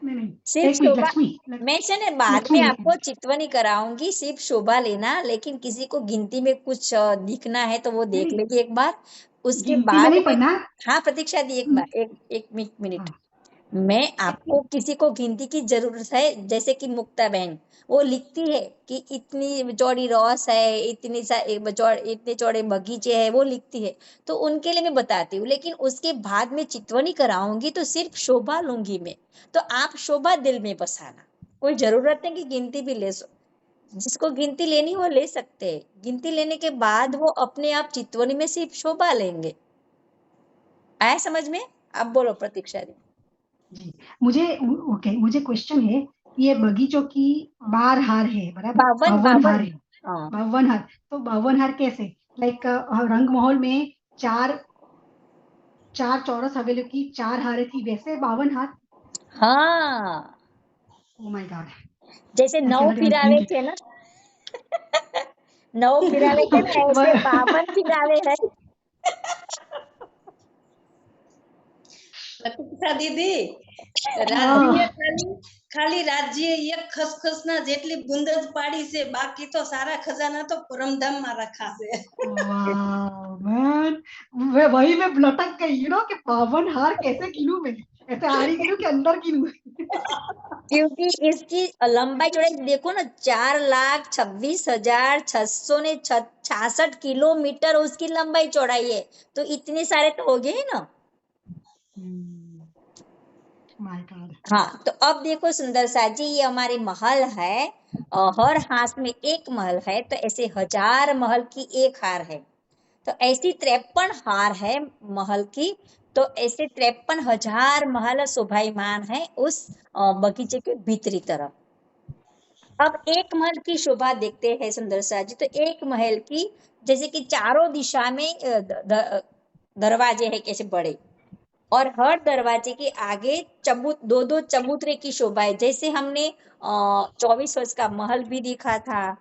नहीं नहीं, सिर्फ एक मिनट शोभा, लक्ष्मी, मैं चले बाद लक्ष्मी में एक आपको चितवनी कराऊंगी, सिर्फ शोभा लेना। लेकिन किसी को गिनती में कुछ दिखना है तो वो देख नहीं, लेगी एक बार। उसके गिनती में बाद नहीं में, पढ़ना। हाँ प्रतीक्षा दी, एक बार एक एक मिनट। हाँ, मैं आपको किसी को गिनती की जरूरत है, जैसे कि मुक्ता बहन वो लिखती है कि इतनी चौड़ी रॉस है, इतने चौड़े बगीचे है, वो लिखती है, तो उनके लिए मैं बताती हूँ। लेकिन उसके बाद में चितवनी कराऊंगी तो सिर्फ शोभा लूंगी मैं। तो आप शोभा दिल में बसाना, कोई जरूरत नहीं कि गिनती भी ले सो। जिसको गिनती लेनी वो ले सकते हैं, गिनती लेने के बाद वो अपने आप चितवनी में सिर्फ शोभा लेंगे। आया समझ में? आप बोलो प्रतीक्षा दी। जी मुझे क्वेश्चन है, ये बगीचों की 12 हार है बराबर, 52 हार है, हाँ 52 हार, तो 52 हार कैसे? लाइक रंग महल में चार चार चौरस हवेली की 4 हारें थी, वैसे 52 हार? हाँ, ओ माय गॉड, जैसे आई 9 कैन नॉट इवन फिरावे थिंक थे ना, 9 फिरावे थे ना, ऐसे इट। 52 फिरावे है। પ્રતીક્ષા દીદી રાજ્ય ખાલી રાજ્ય એક ખસખસના જેટલી બુંદ જ પાડી છે, બાકી તો સારા ખજાના તો પરમધામમાં રખાશે। वाह मैन, वही मैं लटक गई, कि 52 हार कैसे गिनूं मैं? ऐसे हारी गिनूं कि अंदर गिनूं? क्योंकि इसकी लंबाई चौड़ाई देखो ना, 4,26,666 किलोमीटर उसकी लंबाई चौड़ाई है, तो इतने सारे तो हो गए ना। My God. हाँ, तो अब देखो सुंदर सा जी, ये हमारे महल है, हर हाथ में एक महल है, तो ऐसे 1000 महल की एक हार है, तो ऐसी 53 हार है महल की, तो ऐसे 53,000 महल शोभायमान है उस बगीचे के भीतरी तरफ। अब एक महल की शोभा देखते हैं सुंदर सा जी। तो एक महल की जैसे कि चारों दिशा में दरवाजे है कैसे बड़े, और हर दरवाजे के आगे दो दो चबूतरे की शोभा है। जैसे हमने 24 वर्ष का महल भी देखा था,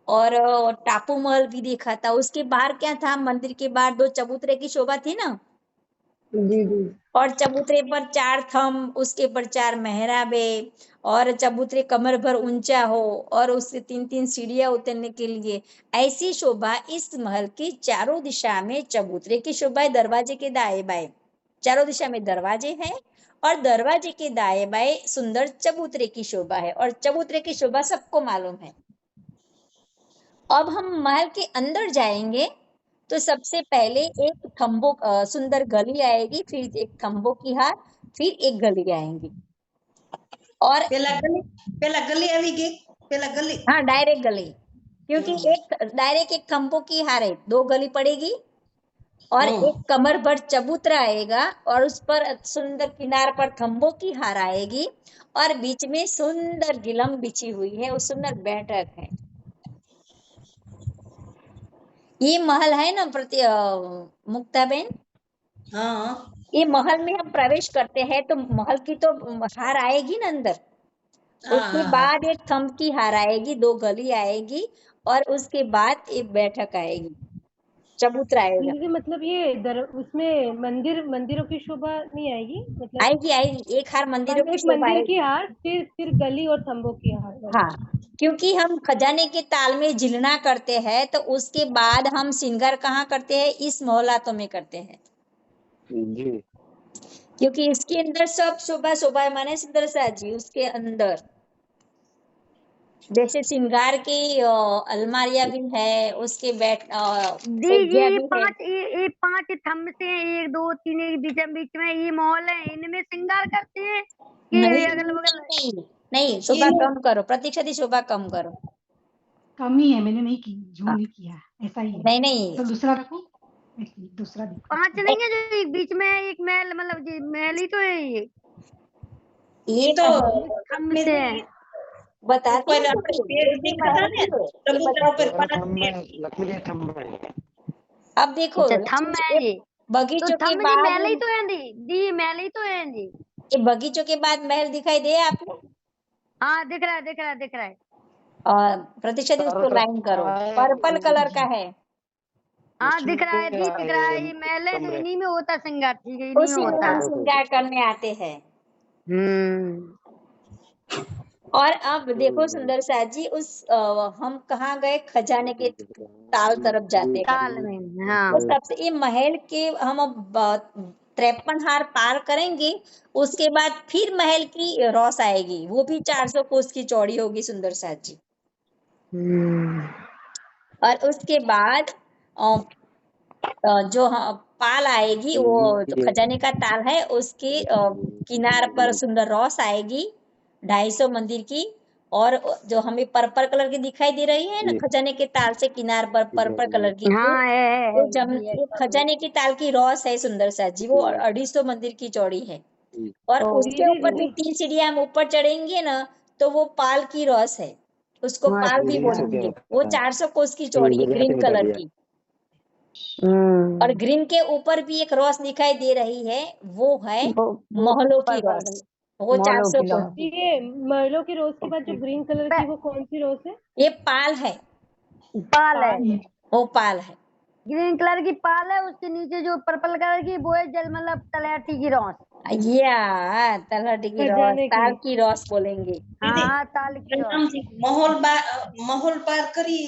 और टापू महल भी देखा था। उसके बाहर क्या था, मंदिर के बाहर 2 चबूतरे की शोभा थी ना, जी जी। और चबूतरे पर 4 थंब, उसके पर 4 मेहराबे, और चबूतरे कमर भर ऊंचा हो, और उससे 3-3 सीढ़ियां उतरने के लिए। ऐसी शोभा इस महल की चारों दिशा में चबूतरे की शोभा है, दरवाजे के दाएं बाएं चारों दिशा में दरवाजे हैं, और दरवाजे के दाएं बाएं सुंदर चबूतरे की शोभा है, और चबूतरे की शोभा सबको मालूम है। अब हम महल के अंदर जाएंगे तो सबसे पहले एक सुंदर गली आएगी, फिर एक खंभों की हार, फिर एक गली आएंगी, और પેલા ગલી આવી ગઈ, પેલા गली। हाँ डायरेक्ट गली, क्योंकि एक खंभों की हार है, 2 गली पड़ेगी, और एक कमर भर चबूतरा आएगा, और उस पर सुंदर किनार पर खंभों की हार आएगी, और बीच में सुंदर गिलम बिछी हुई है, वो सुंदर बैठक है। ये महल है ना मुक्ता बहन, हाँ ये महल में हम प्रवेश करते हैं तो महल की तो हार आएगी ना अंदर, उसके बाद एक थंब की हार आएगी, 2 गली आएगी, और उसके बाद एक बैठक आएगी, चबूतरा आएगा। दीदी मतलब ये उसमें मंदिरों की शोभा नहीं आएगी, मतलब आएगी एक हार मंदिरों की एक शोभा मंदिर आएगी। की हार, फिर गली और थंबों की हार। हाँ, क्योंकि हम खजाने के ताल में झिलना करते हैं, तो उसके बाद हम श्रृंगार कहाँ करते हैं, इस मोहलातों में करते हैं, जी क्योंकि इसके अंदर सब शोभा माने सुंदर सा जी, उसके अंदर जैसे श्रृंगार की अलमारियां भी है, उसके दीदी भी है। 5 थंब से 1 2 3 बीच में ये मॉल है, इनमें श्रृंगार करते हैं कि नहीं अगल बगल? नहीं, शोभा कम करो प्रतीक्षा दी, शोभा कम करो। कम ही है, मैंने नहीं की, झूठ नहीं किया, ऐसा ही है। नहीं तो दूसरा रखो, दूसरा देखो। 5 नहीं है जो एक बीच में एक महल, मतलब ये महल ही तो है ये तो थंब से है। बताते ऊपर हैं આપણે પેજ દેખાતા ને, ચબૂતરા ઉપર 5 अब देखो अच्छा थंब है ये, तो बगीचों के थंब जी बाद महल ही तो है जी महल ही तो है जी। ये बगीचों के बाद महल दिखाई दे आपको, हाँ दिख रहा है। और प्रतीक्षा दी उसको लाइन करो, पर्पल कलर का है, हाँ दिख रहा है जी, दिख रहा है, ये महल है, तो इन्हीं में होता श्रृंगार, ठीक है, इन्हीं में उसी में होता हम है। श्रृंगार करने आते हैं। और अब देखो सुंदर सा जी, हम कहाँ गए, खजाने के ताल तरफ जाते हैं। ताल में, हाँ। तो सबसे ये महल के हम अब 53 हार पार करेंगे, उसके बाद फिर महल की रौस आएगी, वो भी 400 कोस की चौड़ी होगी सुंदर साथ जी। और उसके बाद जो पाल आएगी, वो जो खजाने का ताल है उसके किनार पर सुंदर रौस आएगी 250 मंदिर की। और जो हमें पर्पल कलर की दिखाई दे रही है ना, खजाने के ताल से किनार पर पर्पल कलर की, हाँ है वो खजाने की ताल की रौस है सुंदर साथ जी, वो 250 मंदिर की चौड़ी है। और उसके ऊपर भी 3 सीढ़ियां हम ऊपर चढ़ेंगे ना, तो वो पाल की रौस है, उसको पाल भी बोलेंगे। वो 400 कोस की चौड़ी है, ग्रीन कलर की। और ग्रीन के ऊपर भी एक रौस दिखाई दे रही है, वो है महलों की रौस, वो 400 कोस की। ये महलों की रोज के बाद जो ग्रीन कलर की वो कौन सी रोज है? ये पाल है, पाल है, वो पाल है। ग्रीन कलर की पाल है, उसके नीचे जो पर्पल कलर की वो है जल मतलब तलैटी की रौस। या तलहटी की रौस, खजाने की। ताल की रौस बोलेंगे। हाँ ताल की रौस। પ્રણામજી. મહોલ પાર કરી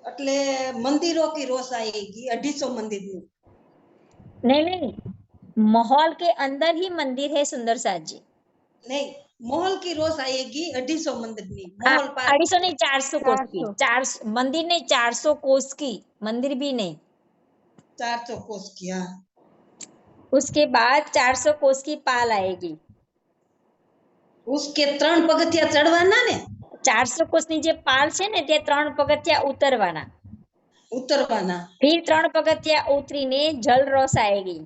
એટલે મંદિરો की रोस आएगी 250 મંદિરની. नहीं, महल के अंदर ही मंदिर है सुंदर साथ जी। नहीं, महल की रोस आएगी 250 મંદિરની. हाँ, महल पार 250 नहीं 400 कोस की, 400 मंदिर नहीं, 400 कोस की मंदिर भी नहीं। 400 कोस की. हाँ, उसके बाद 400 कोस की पाल आएगी। उसके 3 પગથિયા ચડવાના ને, 400 कोस ની જે પાલ છે ને, તે 3 પગથિયા ઉતરવાના, ઉતરવાના. फिर 3 पगथिया उतरीने जल रस आएगी,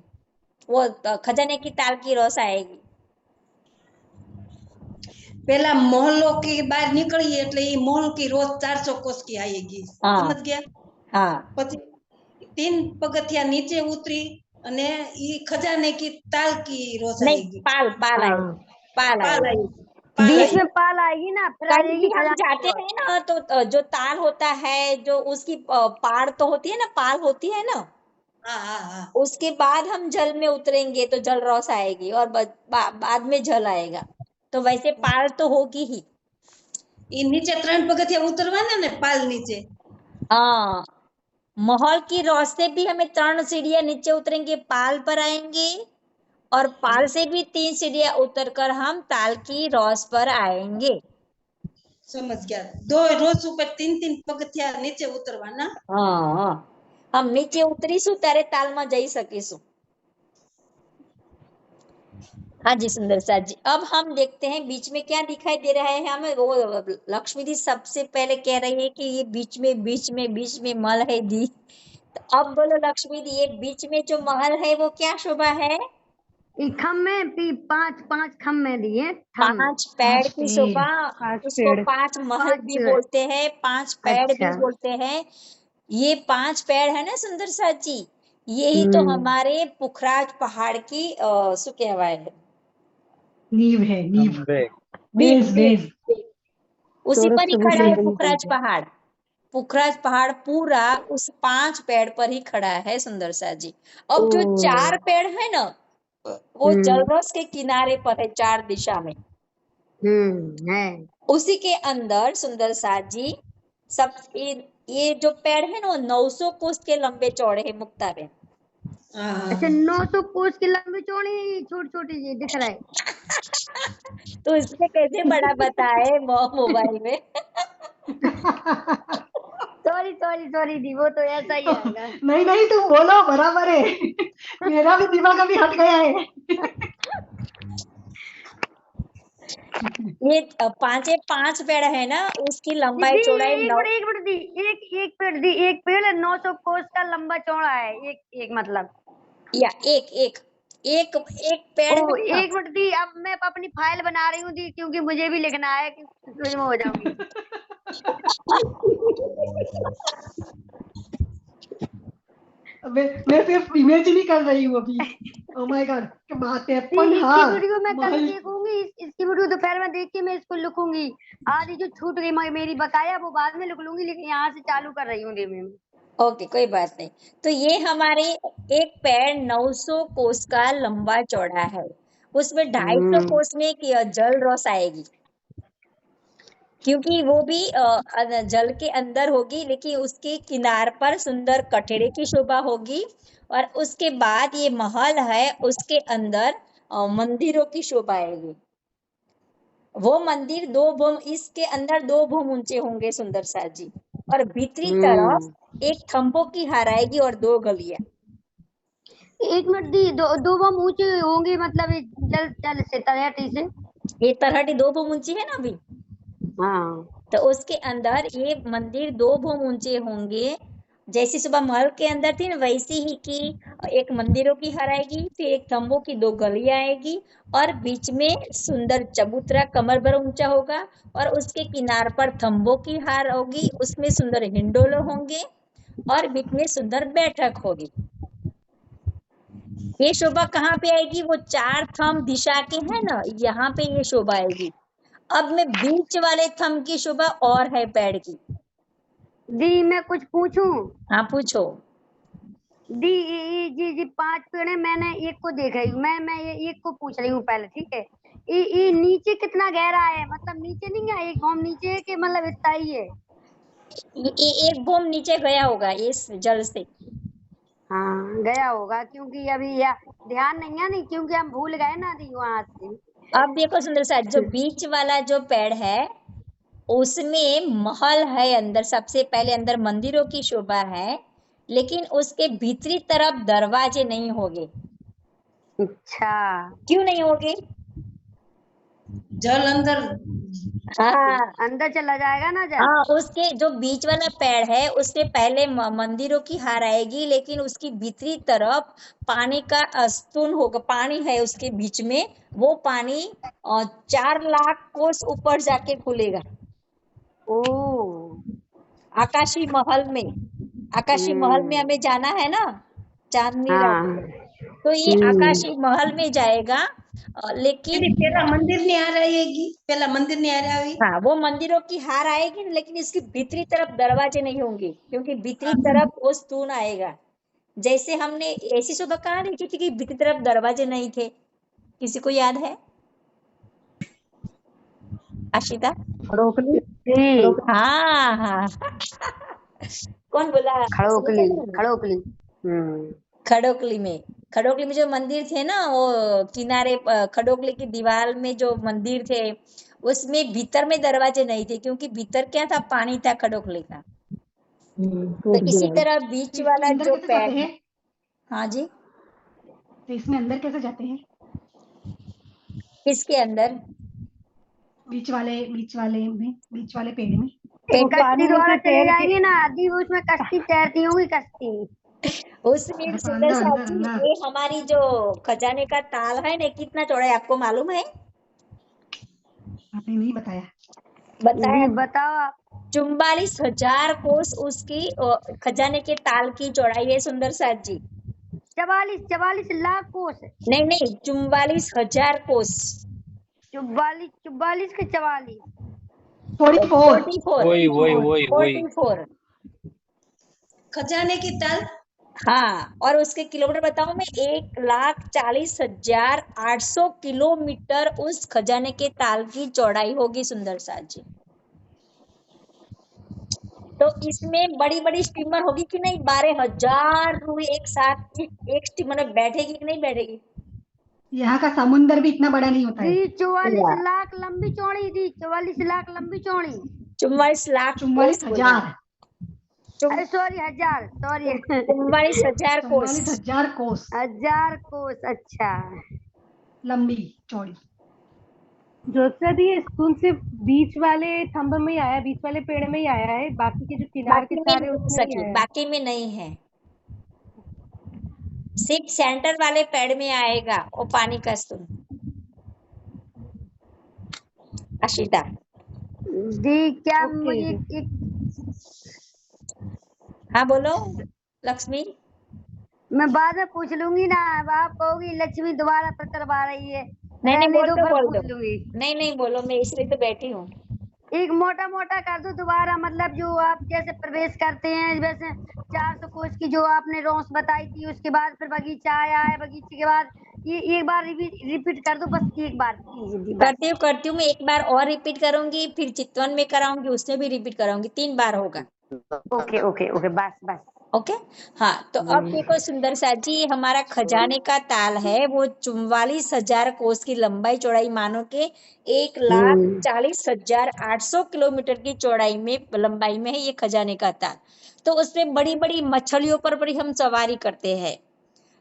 वो खजाने की ताल की रस आएगी। पहला महलों के बाहर निकलिए એટલે એ महल की रोज 400 कोस की आएगी. हाँ। समझ गया? हाँ, પછી 3 પગથિયા નીચે ઉતરી અને ઈ खजाने की ताल की रोस नहीं आएगी. पाल आएगी, पाल पाल आएगी। आएगी. पाल बीच आएगी. में पाल आएगी ना, फिर आ कहीं जाएगी भी हम खजाने की जाते रौस। हैं ना, तो जो ताल होता है, जो उसकी पार तो होती है ना, पाल होती है ना, हाँ हाँ हाँ. उसके बाद हम जल में उतरेंगे तो जल रस आएगी, और बाद में जल आएगा, तो वैसे पाल तो होगी ही। ઈ નીચે 3 પગથિયા ઉતરવાના ને પાલ નીચે. हाँ, महल की रौस से भी हमें 3 सीढ़ियां नीचे उतरेंगे, पाल पर आएंगे, और पाल से भी 3 सीढ़ियां उतरकर हम ताल की रौस पर आएंगे। समझ गया. दो रोज ऊपर 3 પગથિયા નીચે ઉતરવાના. हाँ, हम नीचे उतरीશું ત્યારે તાલમાં જઈ શકીશું। हाँ जी सुंदर साथ जी। अब हम देखते हैं बीच में क्या दिखाई दे रहा है हमें। वो लक्ष्मी जी सबसे पहले कह रही है कि ये बीच में महल है दी। तो अब बोलो लक्ष्मी दी, ये बीच में जो महल है वो क्या शोभा है? खम्भे 5 खम्भे दिए, 5 पेड़ की शोभा, 5 उसको पेड़। 5 महल भी पेड़। बोलते हैं, 5 पेड़ भी अच्छा। बोलते हैं। ये 5 पेड़ है ना सुंदर साथ जी, यही तो हमारे पुखराज पहाड़ की शू कहवाय है, नींव है, नींव, खंबे। बेस। उसी पर ही खड़ा है चौरस पुखराज पहाड़। पुखराज पहाड़ पूरा उस 5 पेड़ पर ही खड़ा है सुंदर साथ जी। अब जो 4 पेड़ है ना, वो जलरस के किनारे पर है, 4 दिशा में है। उसी के अंदर सुंदर साथ जी सब ये जो पेड़ है ना, वो 900 कोस के लंबे चौड़े है मुक्ताबेन। हाँ हाँ. अच्छा 900 कोस की लंबी चौड़ी छोटी छोटी जी दिख रहा है। तो इसमें कैसे बड़ा बताए मोबाइल में। सॉरी दी, वो तो ऐसा ही आएगा। नहीं तुम बोलो, बराबर है। मेरा भी दिमाग अभी हट गया है। ये 5 पेड़ है ना, उसकी लंबाई चौड़ाई एक मिनट दी, एक पेड़ 900 कोस का लंबा चौड़ा है, एक मतलब या एक पेड़ ओ, है ना। एक मिनट दी, अब मैं अपनी फाइल बना रही हूँ दी, क्योंकि मुझे भी लिखना है कि में हो जाऊंगी। मैं सिर्फ इमेजिन ही कर रही हूँ अभी। ओह माय गॉड, क्या बात है। इसकी वीडियो मैं कल देखूंगी, इसकी वीडियो दोपहर में देख के मैं इसको लिखूंगी। आधी जो छूट गई मेरी बकाया वो बाद में लिख लूंगी, लेकिन यहाँ से चालू कर रही हूँ मैं। ओके, कोई बात नहीं। तो ये हमारे एक पेड़ 900 कोस का लंबा चौड़ा है, उसमें 250 कोस में जल रस आएगी, क्योंकि वो भी जल के अंदर होगी, लेकिन उसके किनार पर सुंदर कठेड़े की शोभा होगी, और उसके बाद ये महल है, उसके अंदर मंदिरों की शोभा आएगी। वो मंदिर 2 भूम, इसके अंदर 2 भूम ऊंचे होंगे सुंदर साथ जी, और भीतरी तरफ एक थंबों की हार आएगी और 2 गलियां। एक मिनट दी, दो बम ऊंचे होंगे मतलब ये जल जल से तलहटी से। ये तरहटी 2 भूम ऊंची है ना अभी, हाँ तो उसके अंदर ये मंदिर 2 भूम ऊंचे होंगे। जैसी सुबह महल के अंदर थी ना, वैसी ही की एक मंदिरों की हार आएगी, फिर एक तंबू की 2 गलियां आएगी, और बीच में सुंदर चबूतरा कमर भर ऊंचा होगा, और उसके किनार पर थंबों की हार होगी, उसमें सुंदर हिंडोले होंगे, और बीच में सुंदर बैठक होगी। ये शोभा कहाँ पे आएगी? वो 4 थंब दिशा के है ना, यहाँ पे ये शोभा आएगी। अब में बीच वाले थंब की शोभा और है पेड़ की। दी मैं कुछ पूछूं? हाँ पूछो। दी जी 5 पेड़ है, मैंने एक को देखा ही, मैं ये एक को पूछ रही हूँ पहले, ठीक है? ये नीचे कितना गहरा है? मतलब नीचे नहीं है, एक भूम नीचे है कि मतलब इतना ही है? एक भूम नीचे गया होगा इस जल से। हाँ गया होगा, क्योंकि अभी या ध्यान नहीं है, नहीं क्योंकि हम भूल गए ना दी वहां से। अब देखो सुंदर साथ, जो बीच वाला जो पेड़ है उसमें महल है अंदर, सबसे पहले अंदर मंदिरों की शोभा है, लेकिन उसके भीतरी तरफ दरवाजे नहीं होंगे। अच्छा, क्यों नहीं होंगे? जल अंदर, हाँ अंदर चला जाएगा ना जल। हाँ, उसके जो बीच वाला पेड़ है उसमें पहले मंदिरों की हार आएगी, लेकिन उसकी भीतरी तरफ पानी का स्तून होगा, पानी है उसके बीच में, वो पानी 4 लाख कोस ऊपर जाके खुलेगा। ओ आकाशी महल में, आकाशी महल में हमें जाना है ना चांदनी रात में, तो ये आकाशी महल में जाएगा। लेकिन पेला मंदिर नहीं आ रहेगी, पेला मंदिर नहीं आ रहा है। हाँ, वो मंदिरों की हार आएगी, लेकिन इसकी भीतरी तरफ दरवाजे नहीं होंगे, क्योंकि भीतरी तरफ वो स्तून आएगा। जैसे हमने ऐसी सुबह कहाँ देखी थी कि भीतरी तरफ दरवाजे नहीं थे, किसी को याद है? आशिता? हाँ हाँ कौन बोला? खड़ोकली। खड़ोकली में जो मंदिर थे ना, वो किनारे खड़ोकली की दीवार में जो मंदिर थे उसमें भीतर में दरवाजे नहीं थे, क्योंकि भीतर क्या था? पानी था खड़ोकली का। तो इसी तरह बीच वाला जो पेड़ है। हाँ जी, तो इसमें अंदर कैसे जाते हैं? किसके अंदर? बीच वाले पेड़ में। कश्ती द्वारा चले जाएंगे ना आदि, उसमें कश्ती तैरती होगी कश्ती। उसमें सुंदर साथी, ये हमारी जो खजाने का ताल है ना, कितना चौड़ा है आपको मालूम है? आपने नहीं बताया। बताओ आप। 44,000 कोस उसकी खजाने के ताल की चौड़ाई है सुंदर साथ जी। 44 लाख कोस? नहीं 44,000 कोस। 44 के 44 44 खजाने की ताल। हाँ, और उसके किलोमीटर बताऊं मैं, 1,40,800 किलोमीटर उस खजाने के ताल की चौड़ाई होगी सुंदर साथ जी। तो इसमें बड़ी बड़ी स्टीमर होगी कि नहीं? 12,000 रूह एक साथ एक स्टीमर में बैठेगी कि नहीं बैठेगी? यहाँ का समुंदर भी इतना बड़ा नहीं होता है। 44 लाख लंबी चौड़ी दी, 44 लाख लंबी चौड़ी। 44 लाख 44,000 सॉरी 1000, सॉरी 44,000 कोस। 44,000 कोस 1000 कोस। अच्छा, लंबी चौड़ी। ज्योत्सना दी, ये स्पून सिर्फ बीच वाले थंब में ही आया, बीच वाले पेड़ में ही आया है, बाकी के जो किनार के सारे उसमें नहीं आया। बाकी में नहीं है, सिर्फ सेंटर वाले पेड़ में आएगा वो पानी का स्तून। आशिता दी क्या मुझे एक, हाँ बोलो लक्ष्मी। मैं बाद में पूछ लूंगी ना, आप कहोगी लक्ष्मी दोबारा करवा रही है। नहीं बोल दो। लूंगी। नहीं बोलो, मैं इसलिए तो बैठी हूँ। एक मोटा कर दो दोबारा, मतलब जो आप जैसे प्रवेश करते हैं वैसे 400 कोस की जो आपने रोंस बताई थी, उसके बाद फिर बगीचा आया है, बगीचे के बाद ये एक बार रिपीट कर दो, बस एक बार करती हूँ मैं एक बार और रिपीट करूंगी, फिर चितवन में कराऊंगी, उसमें भी रिपीट कराऊंगी, 3 बार होगा। ओके बस ओके। हाँ, तो अब देखो सुंदर सा जी, ये हमारा खजाने का ताल है, वो 44,000 कोस की लंबाई चौड़ाई मानो के 1,40,800 किलोमीटर की चौड़ाई में लंबाई में है ये खजाने का ताल। तो उसमें बड़ी बड़ी मछलियों पर भी हम सवारी करते हैं,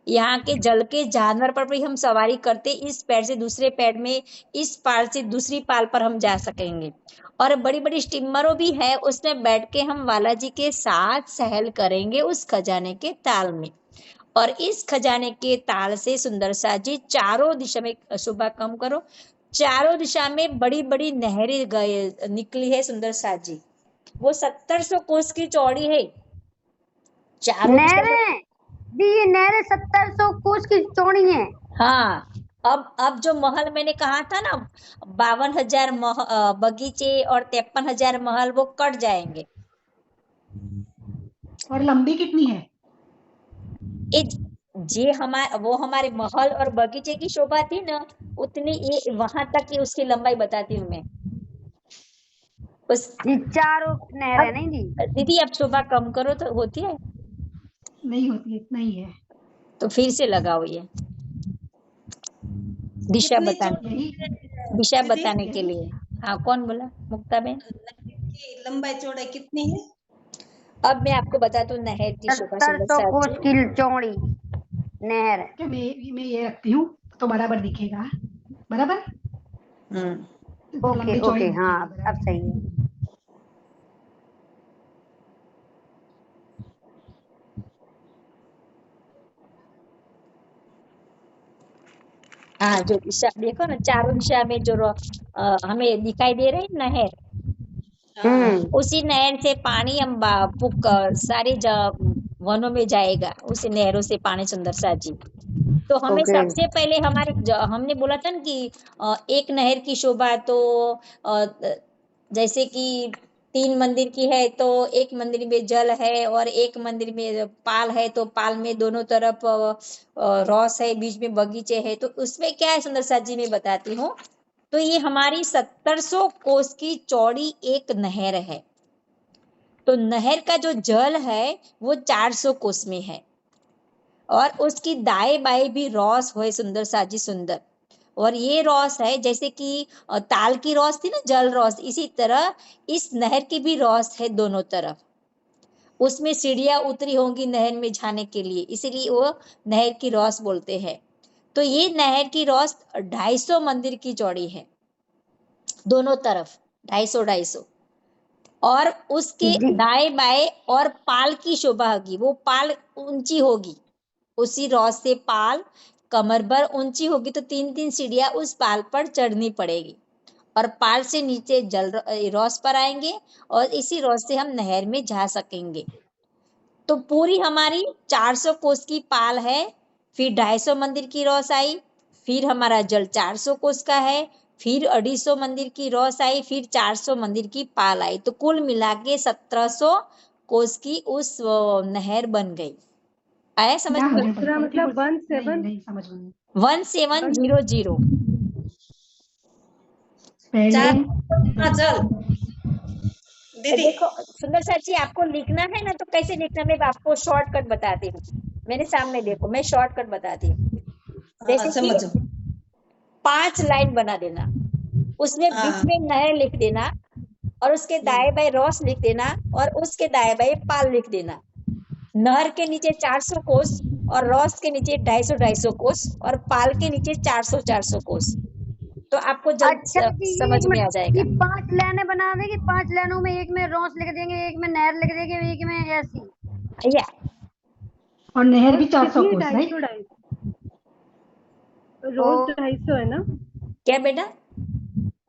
यहाँ के जल के जानवर पर भी हम सवारी करते, इस पैर से दूसरे पैर में, इस पाल से दूसरी पाल पर हम जा सकेंगे। और बड़ी बड़ी स्टीमरों भी है, उसमें बैठ के हम बालाजी के साथ सहल करेंगे उस खजाने के ताल में। और इस खजाने के ताल से सुंदर सा जी चारों दिशा में, सुबह कम करो, चारों दिशा में बड़ी बड़ी नहरें गए निकली है सुंदर सा जी, वो 1700 कोस की चौड़ी है चारों दिशा में। नहरें दी, ये नहरें 1700 कोस की चौड़ी हैं। हाँ, अब जो महल मैंने कहा था ना, 52,000 बगीचे और 53,000 महल, वो कट जाएंगे। और लंबी कितनी है? वो हमारे महल और बगीचे की शोभा थी ना, उतनी ये वहां तक की उसकी लंबाई बताती हूँ मैं। ये चारों नहरें नहीं दी दीदी, अब शोभा कम करो तो होती है? नहीं होती, इतना ही है। तो फिर से लगाओ ये दिशा कितनी बताने, चौड़ी दिशा दीदी? बताने के लिए। हाँ, कौन बोला? मुक्ता बहन। की लंबाई चौड़ाई कितनी है? अब मैं आपको बता दूं नहर की शोभा 1700 कोस की चौड़ी नहर। क्या मैं ये रखती हूँ तो बराबर दिखेगा, बराबर। तो ओके लंबी चौड़ी ओके, हाँ दिखेगी, अब सही है। हाँ, जो दिशा देखो ना, चारों दिशा में जो हमें दिखाई दे रही नहर, उसी नहर से पानी हम सारे वनों में जाएगा, उसी नहरों से पानी सुंदर सा जी। तो हमें ओके। सबसे पहले हमने बोला था ना कि एक नहर की शोभा तो जैसे कि 3 मंदिर की है, तो एक मंदिर में जल है और एक मंदिर में पाल है, तो पाल में दोनों तरफ रॉस है, बीच में बगीचे है। तो उसमें क्या है सुंदर सा जी, मैं बताती हूँ। तो ये हमारी 1700 कोस की चौड़ी एक नहर है। तो नहर का जो जल है वो 400 कोस में है, और उसकी दाएं बाएं भी रॉस है सुंदर सा जी, सुंदर। और ये रॉस है जैसे कि ताल की रॉस थी ना, जल रॉस, इसी तरह इस नहर की भी रॉस है दोनों तरफ। उसमें सीढ़ियां उतरी होंगी नहर में जाने के लिए, इसीलिए वो नहर की रॉस बोलते हैं। तो ये नहर की रॉस 250 मंदिर की चौड़ी है, दोनों तरफ 250। और उसके दाएं बाएं और पाल की शोभा होगी, वो पाल ऊंची होगी, उसी रॉस से पाल कमर भर ऊंची होगी, तो 3-3 सीढ़ियां उस पाल पर चढ़नी पड़ेगी, और पाल से नीचे रॉस पर आएंगे, और इसी रॉस से हम नहर में जा सकेंगे। तो पूरी हमारी 400 कोस की पाल है, फिर 250 मंदिर की रॉस आई, फिर हमारा जल 400 कोस का है, फिर 250 मंदिर की रॉस आई, फिर 400 मंदिर की पाल आई। तो कुल मिला के 1700 कोस की उस नहर बन गई। आया समझ में? मतलब 17 नहीं समझ में। 1700 पहले चल दीदी, देखो सुंदर सा जी, आपको लिखना है ना, तो कैसे लिखना, मैं आपको शॉर्टकट बताती हूँ। मेरे सामने देखो, मैं शॉर्टकट बताती हूँ। जैसे समझो। 5 लाइन बना देना, उसमें बीच में नहर लिख देना, और उसके दाएं बाएं रॉस लिख देना, और उसके दाएं बाएं पाल लिख देना। नहर के नीचे 400 कोस, और रॉस के नीचे 250 कोस, और पाल के नीचे 400 कोस। तो आपको जल्द अच्छा समझ में आ जाएगा। 5 लाइनें बना देंगे, 5 लाइनों में एक में रॉस लिख देंगे, एक में नहर लिख देंगे, एक में ऐसी। या और नहर भी 400 कोस, राइट? रोज 250 है ना? क्या बेटा?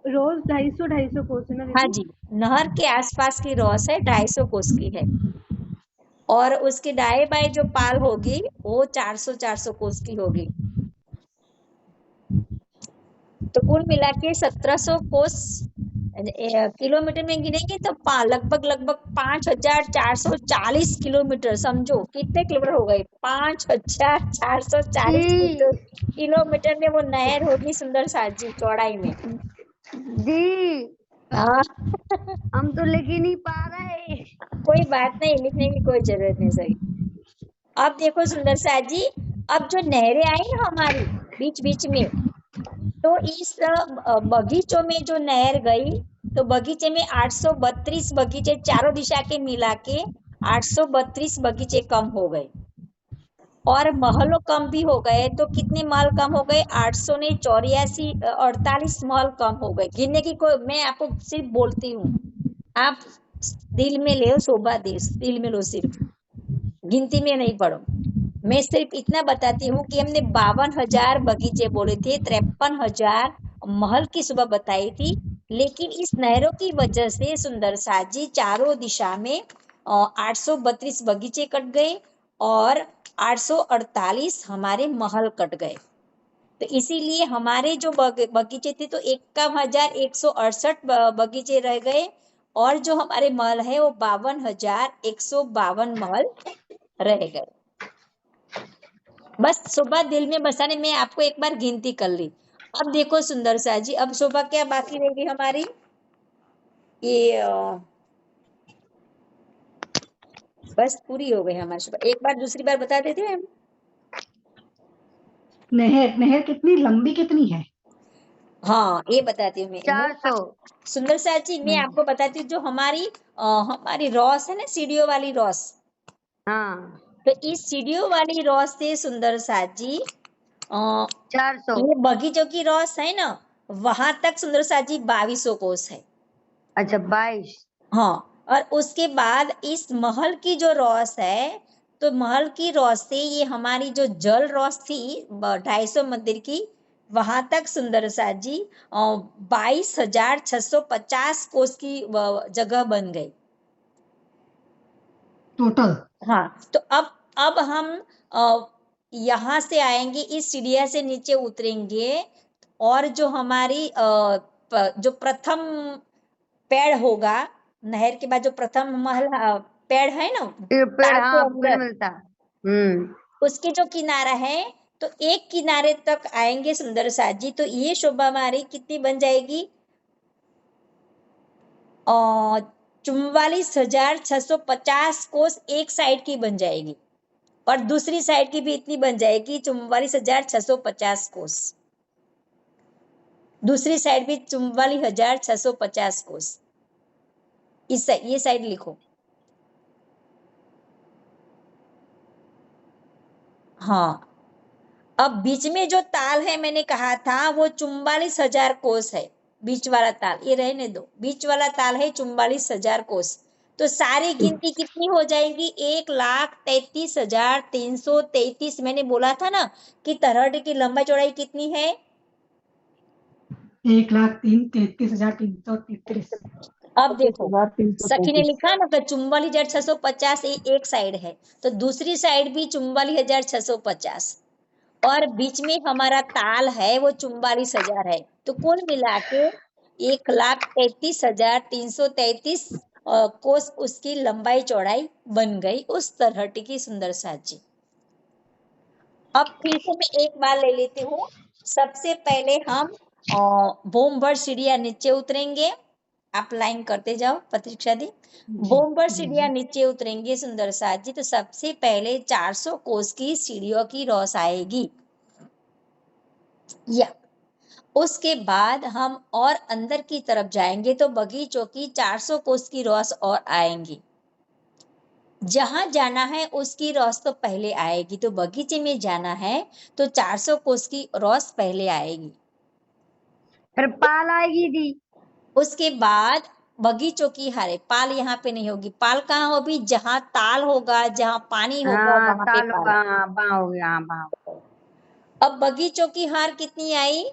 रोज 250 कोस है ना? हाँ जी, नहर के आसपास की रॉस है 250 कोस की है, और उसके दाएं बाएं जो पाल होगी वो 400 कोस की होगी। तो कुल मिला के 1700 कोस किलोमीटर में गिनेंगे तो लगभग 5440 किलोमीटर। समझो कितने किलोमीटर हो गए, 5440 किलोमीटर में वो नहर होगी सुंदर सा जी, चौड़ाई में। दी हम तो लिख ही नहीं पा रहे। कोई बात नहीं, लिखने की कोई जरूरत नहीं। सही, अब देखो सुंदर सा जी, अब जो नहरें आई ना हमारी बीच बीच में, तो इस बगीचों में जो नहर गई, तो बगीचे में 832 बगीचे चारों दिशा के मिला के 832 बगीचे कम हो गए, और महलों कम भी हो गए। तो कितने महल कम हो गए? 800 ने 84 48 महल कम हो गए। गिनने की कोई, मैं आपको सिर्फ बोलती हूँ, आप दिल में ले शोभा देश, दिल में लो, सिर्फ गिनती में नहीं पढ़ो। मैं सिर्फ इतना बताती हूँ कि हमने 52,000 बगीचे बोले थे, 53,000 महल की सुबह बताई थी, लेकिन इस नहरों की वजह से सुंदर साजी चारों दिशा में 832 बगीचे कट गए और 848 हमारे महल कट गए। तो इसीलिए हमारे जो बगीचे थे तो 51,168 बगीचे रह गए, और जो हमारे महल है वो 52,152 महल रह गए। बस शोभा दिल में बसाने में आपको एक बार गिनती कर ली। अब देखो सुंदर सा जी, अब शोभा क्या बाकी रहेगी हमारी, ये बस पूरी हो गई हमारी शोभा। एक बार दूसरी बार बता देते हैं हम। नहर नहर कितनी लंबी कितनी है? हाँ ये बताती हूँ मैं। 400। सुंदर सा जी मैं आपको बताती हूँ, जो हमारी रॉस है ना, सीढ़ियों वाली रॉस, हाँ तो इस सीढ़ियों वाली रॉस से सुंदर सा जी 400। ये बगीचों की रॉस है ना, वहां तक सुंदर सा जी 2200 कोस है। अच्छा 22। हाँ, और उसके बाद इस महल की जो रॉस है, तो महल की रॉस से ये हमारी जो जल रॉस थी 250 मंदिर की, वहां तक सुंदर सा जी 22,650 कोस की जगह बन गई टोटल। हाँ, तो अब हम यहाँ से आएंगे, इस सीढ़िया से नीचे उतरेंगे, और जो हमारी जो प्रथम पेड़ होगा, नहर के बाद जो प्रथम महल पेड़ है ना, पेड़ ताल के हाँ पेड़ अंदर, मिलता। उसके जो किनारा है, तो एक किनारे तक आएंगे सुंदर सा जी, तो ये शोभा हमारी कितनी बन जाएगी? 44,650 कोस एक साइड की बन जाएगी, और दूसरी साइड की भी इतनी बन जाएगी 44,650 कोस। दूसरी साइड भी 44,650 कोस। ये साइड लिखो। हाँ, अब बीच में जो ताल है मैंने कहा था वो 44,000 कोस है, बीच वाला ताल, ये रहने दो, बीच वाला ताल है 44,000 कोस। तो सारी गिनती कितनी हो जाएगी? 1,33,333। मैंने बोला था ना कि तलहटी की लंबाई चौड़ाई कितनी है? 1,33,333। अब देखो सखी ने लिखा ना कि 44,650 एक साइड है, तो दूसरी साइड भी 44,650, और बीच में हमारा ताल है वो 44,000 है। तो कुल मिला के 1,33,333 कोस उसकी लंबाई चौड़ाई बन गई उस तलहटी की सुंदर साजी। अब फिर से मैं एक बार ले लेती हूँ। सबसे पहले हम भूमभर सीढ़ियां नीचे उतरेंगे, आप लाइन करते जाओ प्रतीक्षा दी। भूमभर सीढ़ियां नीचे उतरेंगे सुंदर साजी, तो सबसे पहले 400 कोस की सीढ़ियों की रॉस आएगी, या उसके बाद हम और अंदर की तरफ जाएंगे तो बगीचों की 400 कोस की रॉस और आएंगी। जहां जाना है उसकी रॉस तो पहले आएगी, तो बगीचे में जाना है तो 400 कोस की रॉस पहले आएगी, फिर पाल आएगी दी। उसके बाद बगीचों की हारे पाल यहाँ पे नहीं होगी। पाल कहाँ होगी? जहाँ ताल होगा, जहाँ पानी होगा, हाँ वहां पे ताल पाल। बाँ हो गया, हाँ बाँ। अब बगीचों की हार कितनी आई?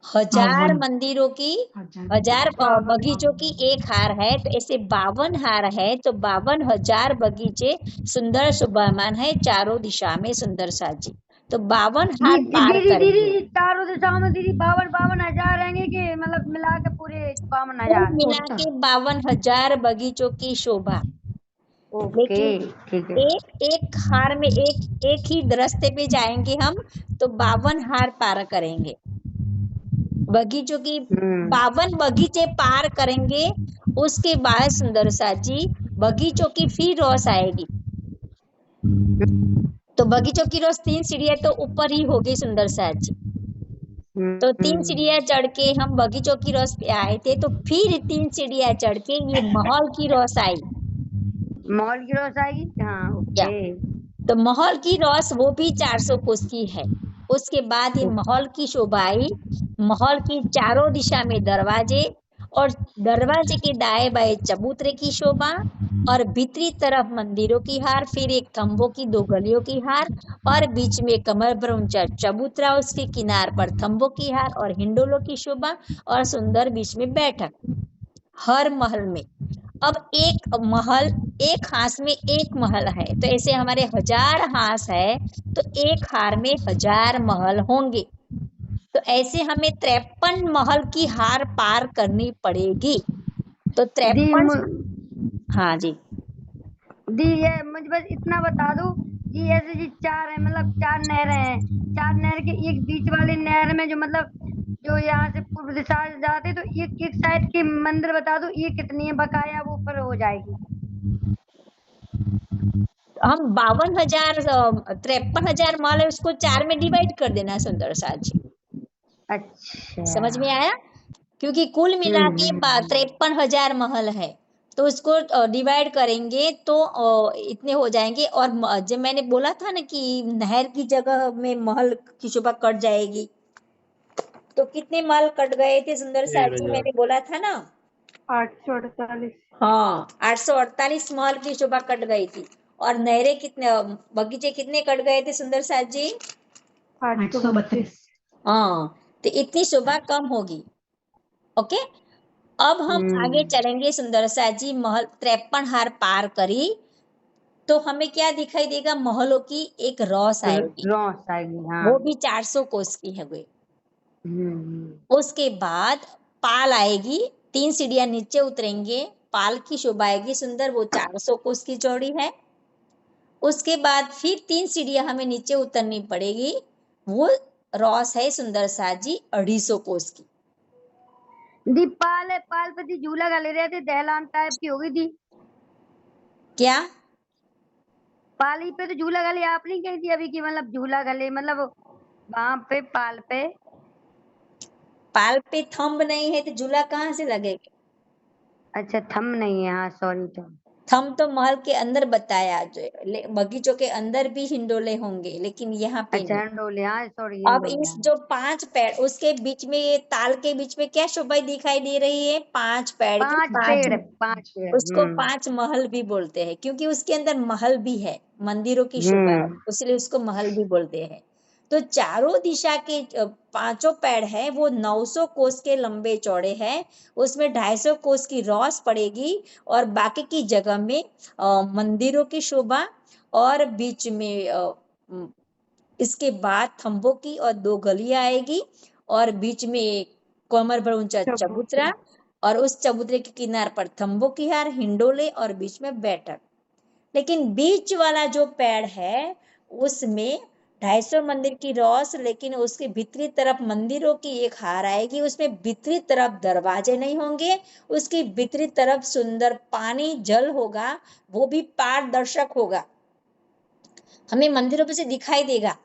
1000 मंदिरों की, 1000 बगीचों की एक हार है, तो ऐसे 52 हार है, तो 52,000 बगीचे सुंदर शोभामान है चारों दिशा में सुंदर साजी। तो 52 हार पार दीदी करेंगे। चारों दिशाओं में दीदी 52,000 रहेंगे कि मतलब मिला के पूरे 52,000? कुल मिला के 52,000 बगीचों की शोभा। ओके लेकिन ठीक है। एक हार में एक ही रास्ते पे जाएंगे हम, तो 52 हार पार करेंगे। बगीचों की 52 बगीचे पार करेंगे, उसके बाद सुंदर साजी बगीचों की फिर रॉस आएगी। तो बगीचों की रोज 3 सीढ़ियां तो ऊपर ही होगी सुंदर साज जी। तो 3 सीढ़ियां चढ़ के हम बगीचों की रोज पे आए थे, तो फिर 3 सीढ़ियां चढ़ के ये महल की रोज आई। मॉल की रोज आएगी। हाँ या ओके। तो महल की रोस वो भी 400 कोस की है। उसके बाद ये महल की शोभा आई। महल की चारों दिशा में दरवाजे, और दरवाजे के दाएं बाएं चबूतरे की शोभा, और भीतरी तरफ मंदिरों की हार, फिर एक खम्भों की 2 गलियों की हार, और बीच में कमर भर ऊंचा चबूतरा, उसके किनार पर थंबों की हार और हिंडोलों की शोभा, और सुंदर बीच में बैठक। हर महल में अब एक महल, एक हास में एक महल है, तो ऐसे हमारे 1000 हास है, तो एक हार में 1000 महल होंगे। तो ऐसे हमें 53 महल की हार पार करनी पड़ेगी। तो दी 53। हाँ जी दी ये मुझे बस इतना बता दो जी, ऐसे जी 4 है, मतलब 4 नहरें हैं। 4 नहर के एक बीच वाली नहर में जो मतलब जो यहाँ से पूर्व दिशा जाते, तो एक साइड की मंदिर बता दो, ये कितनी है बकाया वो पर हो जाएगी। हम 52,000 53,000 महल है, उसको 4 में डिवाइड कर देना सुंदर साज जी। अच्छा। समझ में आया? क्योंकि कुल मिला के 53,000 महल है, तो उसको डिवाइड करेंगे तो इतने हो जाएंगे। और जब मैंने बोला था ना कि नहर की जगह में महल की शोभा कट जाएगी, तो कितने महल कट गए थे सुंदर साज जी, मैंने बोला था ना? 848। हाँ, 848 महल की शोभा कट गई थी। और नहरें कितने, बगीचे कितने कट गए थे सुंदर साज जी? 832। हाँ, तो इतनी शोभा कम होगी। ओके, अब हम आगे चलेंगे। सुंदर साज जी महल 53 हार पार करी, तो हमें क्या दिखाई देगा? महलों की एक रौस आएगी, रॉस आएगी। हाँ। वो भी 400 कोस की है हुई। उसके बाद पाल आएगी, 3 सीढ़ियां नीचे उतरेंगे, पाल की शोभा आएगी सुंदर, वो 400 कोस की चौड़ी है। उसके बाद फिर 3 सीढ़ियां हमें नीचे उतरनी पड़ेगी, वो रॉस है सुंदर साज जी 250 कोस की। दी पाल है, पाल पे दी झूला गले रहे थे, दहलान टाइप की होगी दी। क्या? पाली पे तो झूला गले आप नहीं कही थी अभी की, मतलब झूला गले मतलब वहां पे पाल पे। पाल पे थंब नहीं है तो झूला कहाँ से लगेगा? अच्छा थम नहीं है, हाँ सॉरी। तो थंब तो महल के अंदर बताया, जो बगीचों के अंदर भी हिंडोले होंगे, लेकिन यहाँ पे अच्छा नहीं। हिंडोले, हाँ सॉरी अब हिंडोले। इस जो 5 पेड़, उसके बीच में, ये ताल के बीच में क्या शोभा दिखाई दे रही है? 5 पेड़ की 5 पेड़। उसको 5 महल भी बोलते हैं, क्योंकि उसके अंदर महल भी है, मंदिरों की शोभा है, इसलिए उसको महल भी बोलते हैं। तो चारों दिशा के 5 पेड़ है, वो 900 कोस के लंबे चौड़े हैं। उसमें 250 कोस की रॉस पड़ेगी, और बाकी की जगह में मंदिरों की शोभा, और बीच में इसके बाद थंबों की और 2 गलियां आएगी, और बीच में एक कमर भर ऊंचा चबूतरा, और उस चबूतरे के किनार पर थंबों की हार, हिंडोले, और बीच में बैठक। लेकिन बीच वाला जो पेड़ है, उसमें 250 मंदिर की रौस, लेकिन उसके भीतरी तरफ मंदिरों की एक हार आएगी। उसमें भीतरी तरफ दरवाजे नहीं होंगे, उसकी भीतरी तरफ सुंदर पानी जल होगा, वो भी पारदर्शक होगा, हमें मंदिरों पे से दिखाई देगा।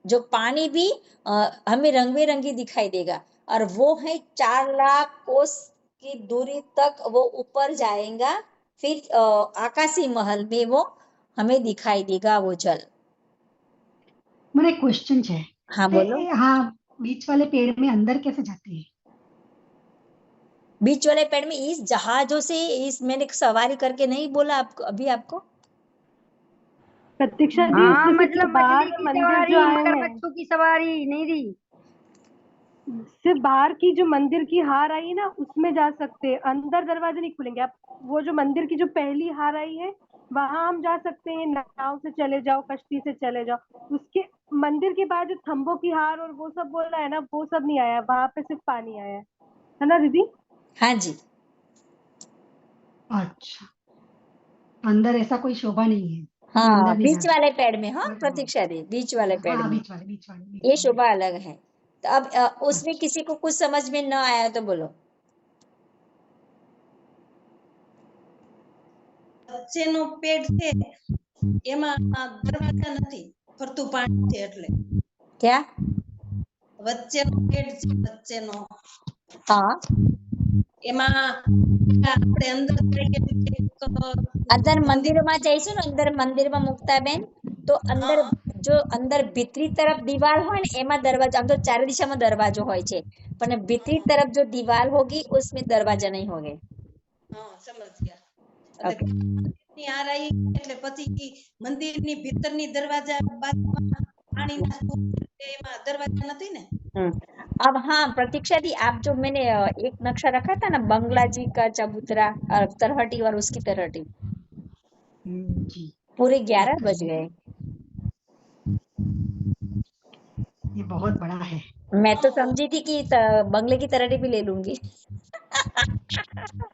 जो पानी भी हमें रंग बिरंगी दिखाई देगा, और वो है 4 लाख कोस की दूरी तक वो ऊपर जाएगा। फिर आकाशी महल में वो हमें दिखाई देगा वो जल। मेरा एक क्वेश्चन है। हाँ बोलो। हाँ, बीच वाले पेड़ में अंदर कैसे जाते हैं? बीच वाले पेड़ में इस जहाजों से, इस मैंने सवारी करके नहीं बोला आपको अभी आपको? प्रतीक्षा दी, हाँ उसमें से मतलब बाहर मछली की मंदिर जो सवारी, आए हैं, मगरमच्छों की सवारी नहीं दी। सिर्फ बाहर की जो मंदिर की हार आई है ना, उसमें जा सकते हैं, अंदर दरवाजे नहीं खुलेंगे। आप वो जो मंदिर की जो पहली हार आई है, वहां हम जा सकते हैं, नाव से चले जाओ, कश्ती से चले जाओ। उसके मंदिर के बाद जो थंबों की हार और वो सब बोल रहा है ना, वो सब नहीं आया, वहां पे सिर्फ पानी आया है ना दीदी? हाँ जी। अच्छा, अंदर ऐसा कोई शोभा नहीं है, हम हाँ, अंदर नहीं बीच जा वाले पेड़ में, हाँ सकते। प्रतीक्षा दी, बीच वाले पेड़ हाँ, में बीच ये वाले। शोभा अलग है। तो अब उसमें अच्छा, किसी को कुछ समझ में न आया तो बोलो। વચ્ચેનો પેડ છે એમાં દરવાજા નથી, ફરતું પાણી છે એટલે क्या વચ્ચેનો ગેટ છે, વચ્ચેનો हाँ એમાં આપણે અંદર જઈએ એટલે अंदर મંદિર मंदिर में जैसु ने अंदर मंदिर में मुक्ता बेन तो अंदर जो अंदर भीतरी तरफ दीवार हो ने एमा दरवाजा, हम तो चार दिशा में दरवाजो होय छे पण भीतरी तरफ जो दीवार होगी उसमें दरवाजा नहीं होगे। હા સમજ ગયા એટલે ની આરાઈ એટલે પછી મંદિરની ભીતરની દરવાજા બાજુમાં પાણીના સ્તૂપ છે, એમાં દરવાજા નથી ને। अब हाँ प्रतीक्षा दी, आप जो मैंने एक नक्शा रखा था ना बंगला जी का चबूतरा तरहटी और उसकी तरहटी, जी पूरे 11 बज गए। ये बहुत बड़ा है। मैं तो समझी थी कि बंगले की तरहटी भी ले लूंगी।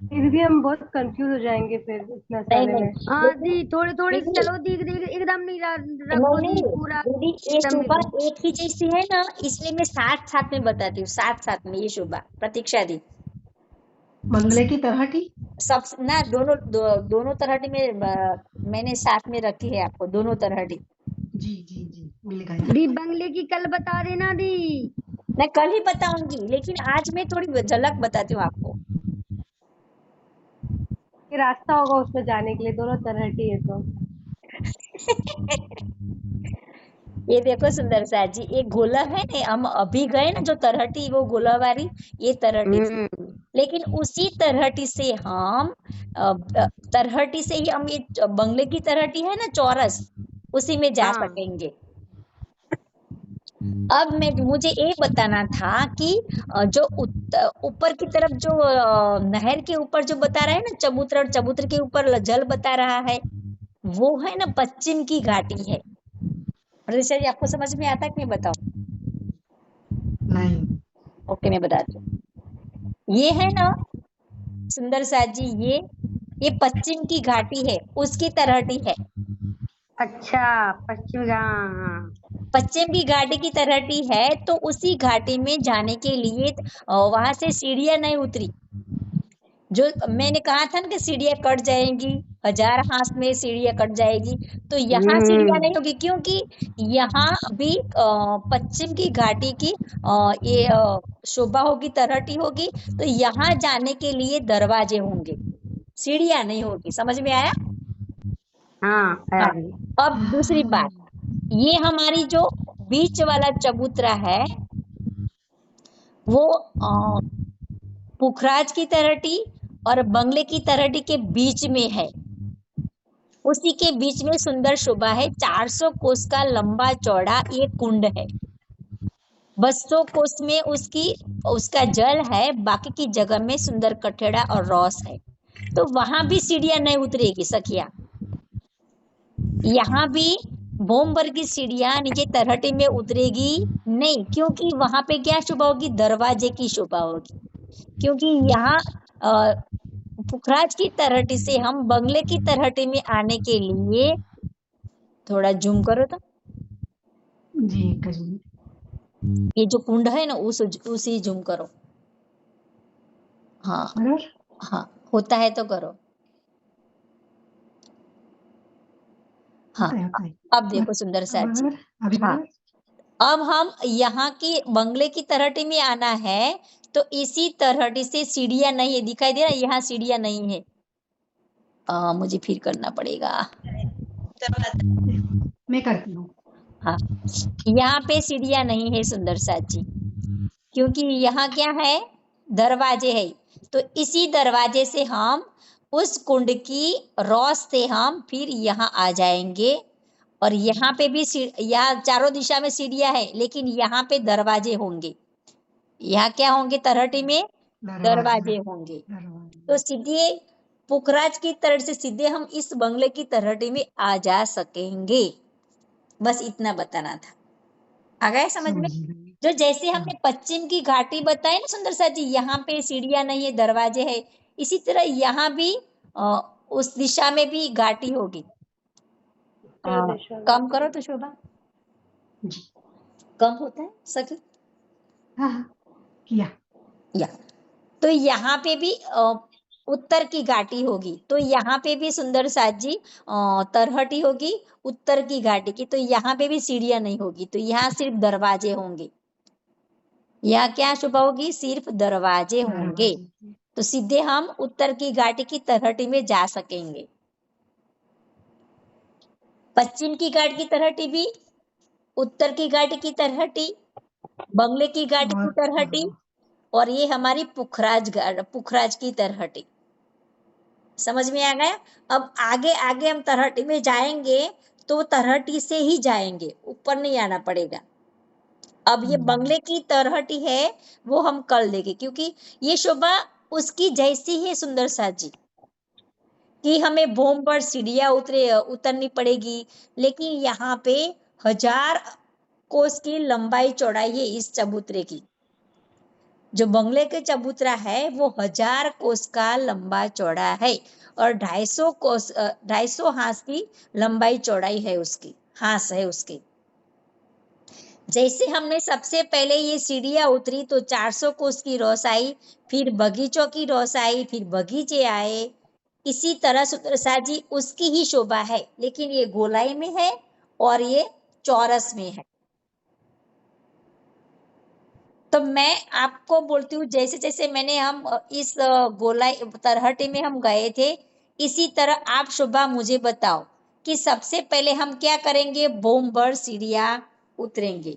फिर भी हम बहुत कंफ्यूज हो जाएंगे फिर इतना नहीं सारे में। नहीं हाँ दी, थोड़ी थोड़ी दीदी, चलो दी, एकदम नहीं रखो दी नहीं पूरा दीदी ये एकदम शोभा नहीं। एक ही जैसी है ना, इसलिए मैं साथ साथ में बताती हूँ, साथ साथ में ये शोभा प्रतीक्षा दी बंगले की तरहटी सब ना दोनों तरहटी में मैंने साथ में रखी है आपको दोनों तरहटी। जी जी जी मिल गया। दी बंगले की कल बता देना दी। मैं कल ही बताऊंगी, लेकिन आज मैं थोड़ी झलक बताती हूँ आपको। ये रास्ता होगा उसमें जाने के लिए, दोनों तरहटी है तो। ये देखो सुंदर सा जी, एक गोला है ना, हम अभी गए ना जो तरहटी वो गोला वाली, ये तरहटी थी, लेकिन उसी तरहटी से हम तरहटी से ही हम ये बंगले की तरहटी है ना चौरस, उसी में जा सकेंगे। अब मुझे ये बताना था कि जो ऊपर की तरफ जो नहर के ऊपर जो बता रहा है ना चबूतरा, और चबूतरे के ऊपर जल बता रहा है, वो है ना पश्चिम की घाटी है। प्रतीक्षा जी आपको समझ में आता है कि मैं बताऊं? नहीं। ओके मैं बताती हूँ। ये है ना सुंदर सा जी, ये पश्चिम की घाटी है, उसकी तरहटी है। अच्छा पश्चिम, हाँ पश्चिम की घाटी की तरहटी है, तो उसी घाटी में जाने के लिए वहां से सीढ़ियां नहीं उतरी। जो मैंने कहा था ना कि सीढ़ियां कट जाएंगी, 1000 हाथ में सीढ़ियां कट जाएगी, तो यहाँ सीढ़ियां नहीं होगी, क्योंकि यहाँ भी पश्चिम की घाटी की ये शोभा होगी, तरहटी होगी, तो यहाँ जाने के लिए दरवाजे होंगे, सीढ़ियां नहीं होगी। समझ में आया? हाँ। अब दूसरी बात, ये हमारी जो बीच वाला चबूतरा है वो पुखराज की तरहटी और बंगले की तरहटी के बीच में है। उसी के बीच में सुंदर शोभा है, 400 कोस का लंबा चौड़ा ये कुंड है। 200 कोस में उसका जल है, बाकी की जगह में सुंदर कठेड़ा और रॉस है। तो वहां भी सीढ़ियां नहीं उतरेगी सखिया, यहाँ भी भोमभर की सीढ़ियां नीचे तरहटी में उतरेगी नहीं, क्योंकि वहां पे क्या शोभा होगी? दरवाजे की शोभा होगी। क्योंकि यहाँ पुखराज की तरहटी से हम बंगले की तरहटी में आने के लिए, थोड़ा जूम करो तो जी करिए। ये जो कुंड है ना उसी जूम करो। हाँ हाँ होता है तो करो। हाँ अब देखो सुंदर सा जी, हाँ अब हम यहाँ की बंगले की तरहटी में आना है, तो इसी तरहटी से सीढ़ियां नहीं है, दिखाई दे रहा है? यहाँ सीढ़ियां नहीं है, मुझे फिर करना पड़ेगा। मैं करती हूँ। हाँ यहाँ पे सीढ़ियां नहीं है सुंदर सा जी, क्योंकि यहाँ क्या है? दरवाजे है। तो इसी दरवाजे से हम उस कुंड की रॉस से हम फिर यहाँ आ जाएंगे, और यहाँ पे भी यहाँ चारों दिशा में सीढ़ियां है, लेकिन यहाँ पे दरवाजे होंगे। यहाँ क्या होंगे? तरहटी में दरवाजे होंगे। तो सीधे पुखराज की तरफ से सीधे हम इस बंगले की तरहटी में आ जा सकेंगे। बस इतना बताना था। आ गया समझ में? जो जैसे हमने पश्चिम की घाटी बताई ना सुंदर सा जी, यहाँ पे सीढ़ियां नहीं है, दरवाजे है, इसी तरह यहाँ भी उस दिशा में भी घाटी होगी। कम करो तो शोभा, कम होता है सखी? हाँ किया। या तो यहाँ पे भी उत्तर की घाटी होगी, तो यहाँ पे भी सुंदर साथ जी तरहटी होगी उत्तर की घाटी की, तो यहाँ पे भी सीढ़ियां नहीं होगी, तो यहाँ सिर्फ दरवाजे होंगे। यहाँ क्या शोभा होगी? सिर्फ दरवाजे होंगे। तो सीधे हम उत्तर की घाटी की तरहटी में जा सकेंगे। पश्चिम की घाट की तरहटी भी, उत्तर की घाटी की तरहटी, बंगले की घाटी की तरहटी, और ये हमारी पुखराज की तरहटी। समझ में आ गया? अब आगे आगे हम तरहटी में जाएंगे तो तरहटी से ही जाएंगे, ऊपर नहीं आना पड़ेगा। अब ये बंगले की तरहटी है वो हम कल देंगे, क्योंकि ये शोभा उसकी जैसी है सुंदर साथ जी, कि हमें भूम पर सीढ़ियां उतरनी पड़ेगी, लेकिन यहाँ पे 1000 कोस की लंबाई चौड़ाई है इस चबूतरे की। जो बंगले के चबूतरा है वो 1000 कोस का लंबा चौड़ा है, और 250 हाथ की लंबाई चौड़ाई है उसकी, हाथ है उसकी। जैसे हमने सबसे पहले ये सीढ़ियां उतरी तो 400 कोस की रोस आई, फिर बगीचों की रोस आई, फिर बगीचे आए। इसी तरह सुंदरसा जी उसकी ही शोभा है, लेकिन ये गोलाई में है और ये चौरस में है। तो मैं आपको बोलती हूँ जैसे जैसे मैंने हम इस गोलाई तरहटी में हम गए थे, इसी तरह आप शोभा मुझे बताओ कि सबसे पहले हम क्या करेंगे? बोम भर सीढ़ियां उतरेंगे,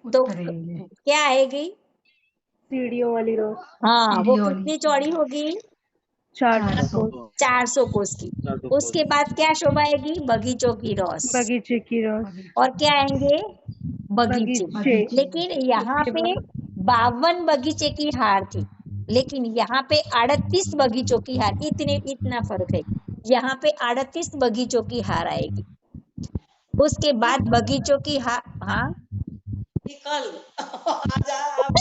तो क्या आएगी? सीढ़ियों वाली रोज हाँ, वो कितनी चौड़ी होगी? 400 400 कोस की। उसके बाद क्या शोभा आएगी? बगीचों की रोस। बगीचे की रोज और क्या आएंगे? बगीचे। बगीचे लेकिन यहाँ उसके पे बाद 52 बगीचे की हार थी, लेकिन यहाँ पे 38 बगीचों की हार। इतना फर्क है, यहाँ पे 38 बगीचों की हार आएगी। उसके बाद बगीचों की हार, हाँ कल आज आप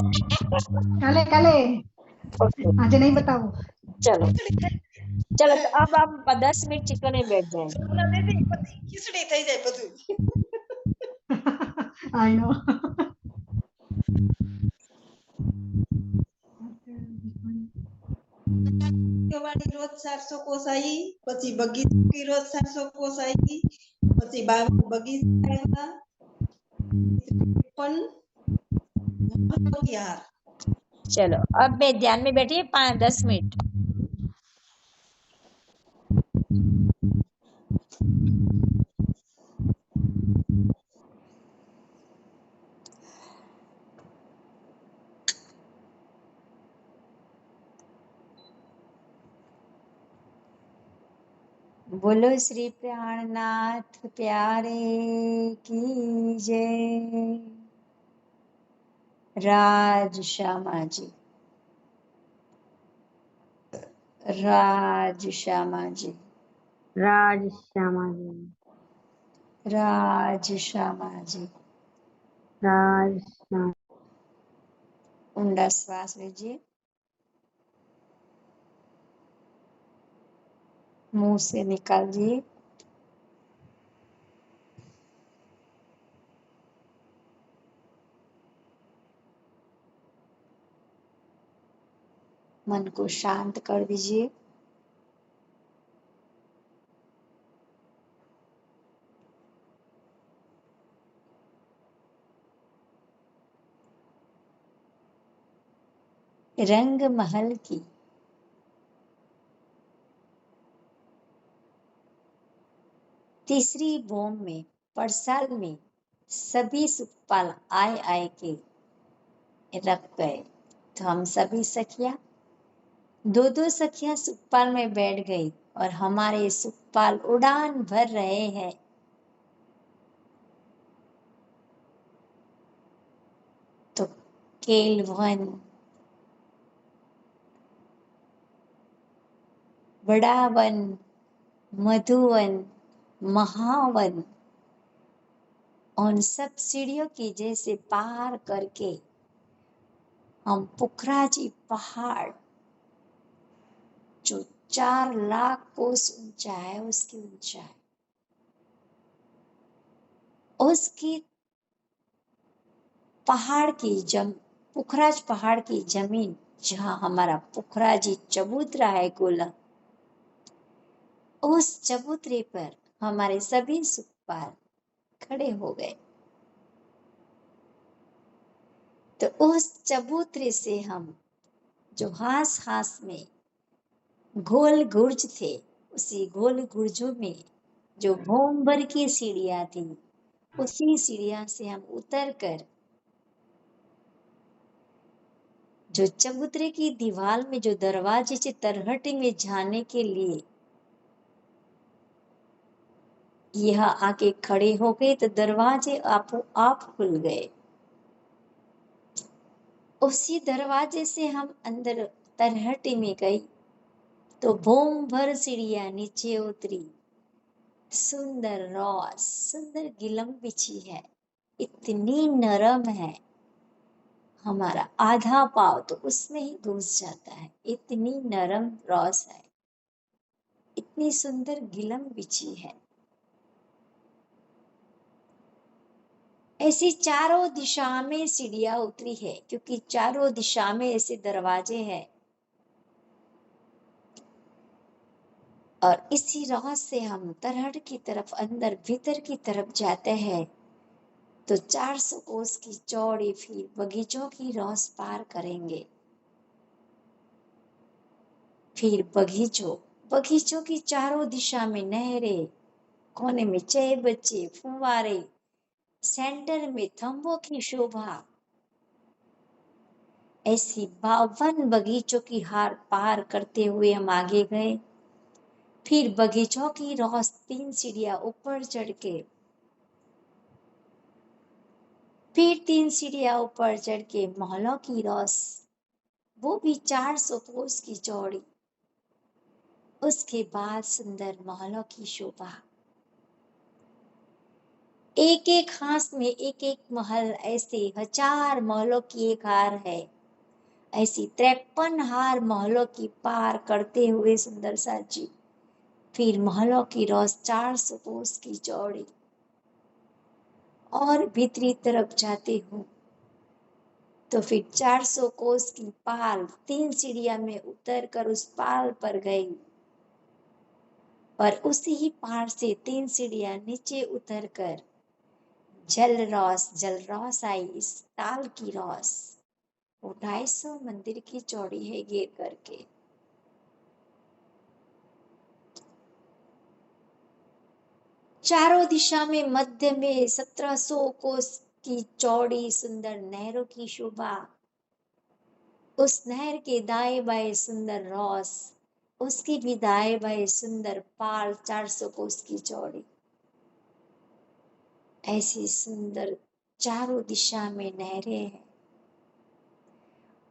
काले काले ओके, आज नहीं बताओ। चलो चलो, तो अब हम 10 मिनट चिकन में बैठ जाएंगे। ખીચડી થઈ જાય બધું आई नो। વાળી રોજ 400 કોસ आई, પછી બગીચો की रोज 400 कोस आई, પછી 52 बगीचा આવ્યા, પણ महत्व की हार। चलो अब मैं ध्यान में बैठिए 5-10 मिनट। बोलो श्री प्राणनाथ प्यारे की जय। राज श्यामा जी, राज श्यामा जी, राज श्यामा जी, राज श्यामा जी। राज श्यामा। ऊंडा श्वास लीजिए, मुंह से निकालिए। मन को शांत कर दीजिए। रंग महल की तीसरी बोम में परसाल में सभी सुखपाल आए आए के रख गए, तो हम सभी सखिया 2-2 सखिया सुखपाल में बैठ गई, और हमारे सुखपाल उड़ान भर रहे हैं। तो केलवन, बड़ा वन, मधुवन, महावन, उन सब सीढ़ियों की जैसे पार करके हम पुखराजी पहाड़ जो 4 लाख कोस ऊंचा है, उसकी ऊंचाई, उसकी पहाड़ की पुखराज पहाड़ की जमीन जहाँ हमारा पुखराजी चबूतरा है गोलक, उस चबूतरे पर हमारे सभी सुखपाल खड़े हो गए। तो उस चबूतरे से हम जो हास हास में गोल गुर्ज थे, उसी गोल गुर्जों में जो भोम भर की सीढ़ियां थी, उसी सीढ़ियां से हम उतर कर जो चबूतरे की दीवार में जो दरवाजे से तरहटी में जाने के लिए यह आके खड़े हो गए, तो दरवाजे आपो आप खुल गए। उसी दरवाजे से हम अंदर तरहटी में गई तो भोम भर सीढ़ियां नीचे उतरी। सुंदर रोज, सुंदर गिलम बिछी है, इतनी नरम है, हमारा आधा पाव तो उसमें ही घुस जाता है, इतनी नरम रोज है, इतनी सुंदर गिलम बिछी है। ऐसी चारों दिशा में सीढ़ियां उतरी है, क्योंकि चारों दिशा में ऐसे दरवाजे हैं। और इसी राह से हम तरहट की तरफ अंदर भीतर की तरफ जाते हैं तो 400 कोस की चौड़ी फिर बगीचों की रौस पार करेंगे। फिर बगीचों की चारों दिशा में नहरें, कोने में चाय बच्चे, फुवारे, सेंटर में थंबों की शोभा। ऐसी 52 बगीचों की हार पार करते हुए हम आगे गए। फिर बगीचों की रौस 3 सीढ़ियां ऊपर चढ़ के, फिर 3 सीढ़ियां ऊपर चढ़ के महलों की रौस, वो भी 400 कोस की चौड़ी। उसके बाद सुंदर महलों की शोभा। एक एक हाथ में एक एक महल, ऐसे 1000 महलों की एक हार है। ऐसी 53 हार महलों की पार करते हुए सुंदर साजी, फिर महलों की रौस 400 कोस की चौड़ी। और भीतरी तरफ जाते हो तो फिर 400 कोस की पाल, 3 सीढ़ियां में उतर कर उस पाल पर गई और उसी ही पार से 3 सीढ़ियां नीचे उतर कर जल रौस आई। इस ताल की रौस वो 250 मंदिर की चौड़ी है घेर करके। चारों दिशा में मध्य में 1700 कोस की चौड़ी सुंदर नहरों की शोभा। उस नहर के दाएं बाएं सुंदर रौस, उसकी भी दाएं बाएं सुंदर पाल 400 कोस की चौड़ी। ऐसी सुंदर चारों दिशा में नहरें हैं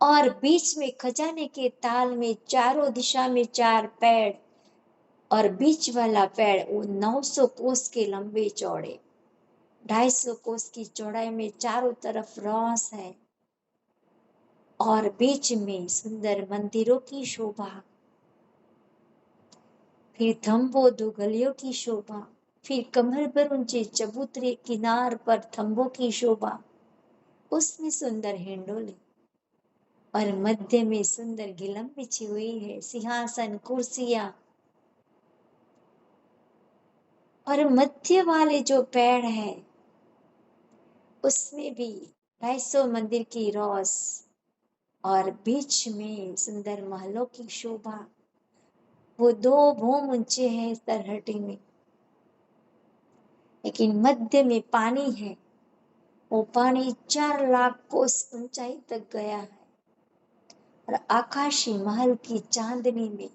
और बीच में खजाने के ताल में चारों दिशा में 4 पेड़ और बीच वाला पेड़ वो 900 कोस के लंबे चौड़े, 250 कोस की चौड़ाई में चारों तरफ रौस है और बीच में सुंदर मंदिरों की शोभा। फिर थंबों 2 गलियों की शोभा, फिर कमर पर ऊंचे चबूतरे किनार पर थंबों की शोभा, उसमें सुंदर हिंडोले और मध्य में सुंदर गिलम बिछी हुई है, सिंहासन, कुर्सियां। और मध्य वाले जो पेड़ है उसमें भी 250 मंदिर की रौस और बीच में सुंदर महलों की शोभा। वो 2 भूम ऊंचे हैं इस तरहटी में, लेकिन मध्य में पानी है। वो पानी 4 लाख कोस ऊंचाई तक गया है और आकाशी महल की चांदनी में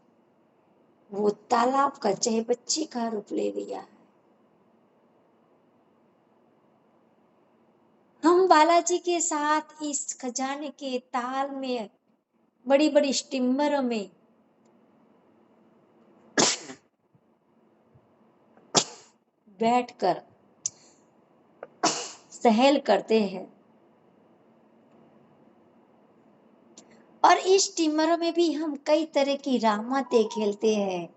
वो तालाब का चहबच्ची का रूप ले लिया है। हम बालाजी के साथ इस खजाने के ताल में बड़ी बड़ी स्टीमरों में बैठकर सहल करते हैं और इस स्टीमरों में भी हम कई तरह की रामतें खेलते हैं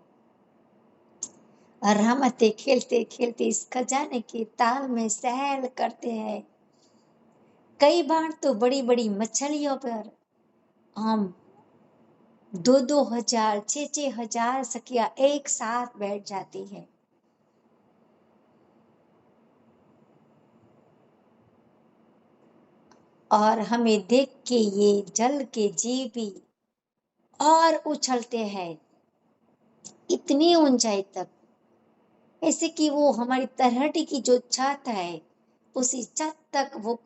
और रामतें खेलते खेलते इस खजाने के ताल में सहल करते हैं। कई बार तो बड़ी बड़ी मछलियों पर हम दो हजार, 6,000 सखियां एक साथ बैठ जाती है। और हमें देख के ये जल के जीव भी और उछलते हैं इतनी ऊंचाई तक, ऐसे कि वो हमारी तरहटी की जो छत है उसी छत तक वो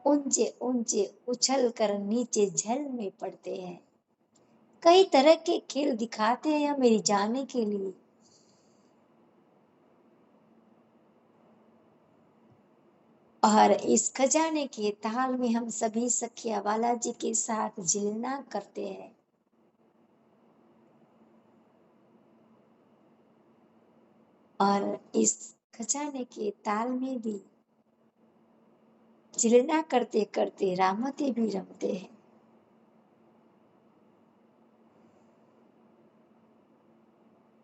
ऊंचे ऊंचे उछल कर नीचे जल में पड़ते हैं। कई तरह के खेल दिखाते हैं हमें जाने के लिए। और इस खजाने के ताल में हम सभी सखिया बालाजी के साथ झिलना करते हैं। और इस खजाने के ताल में भी झिलना करते करते रामते भी रमते हैं।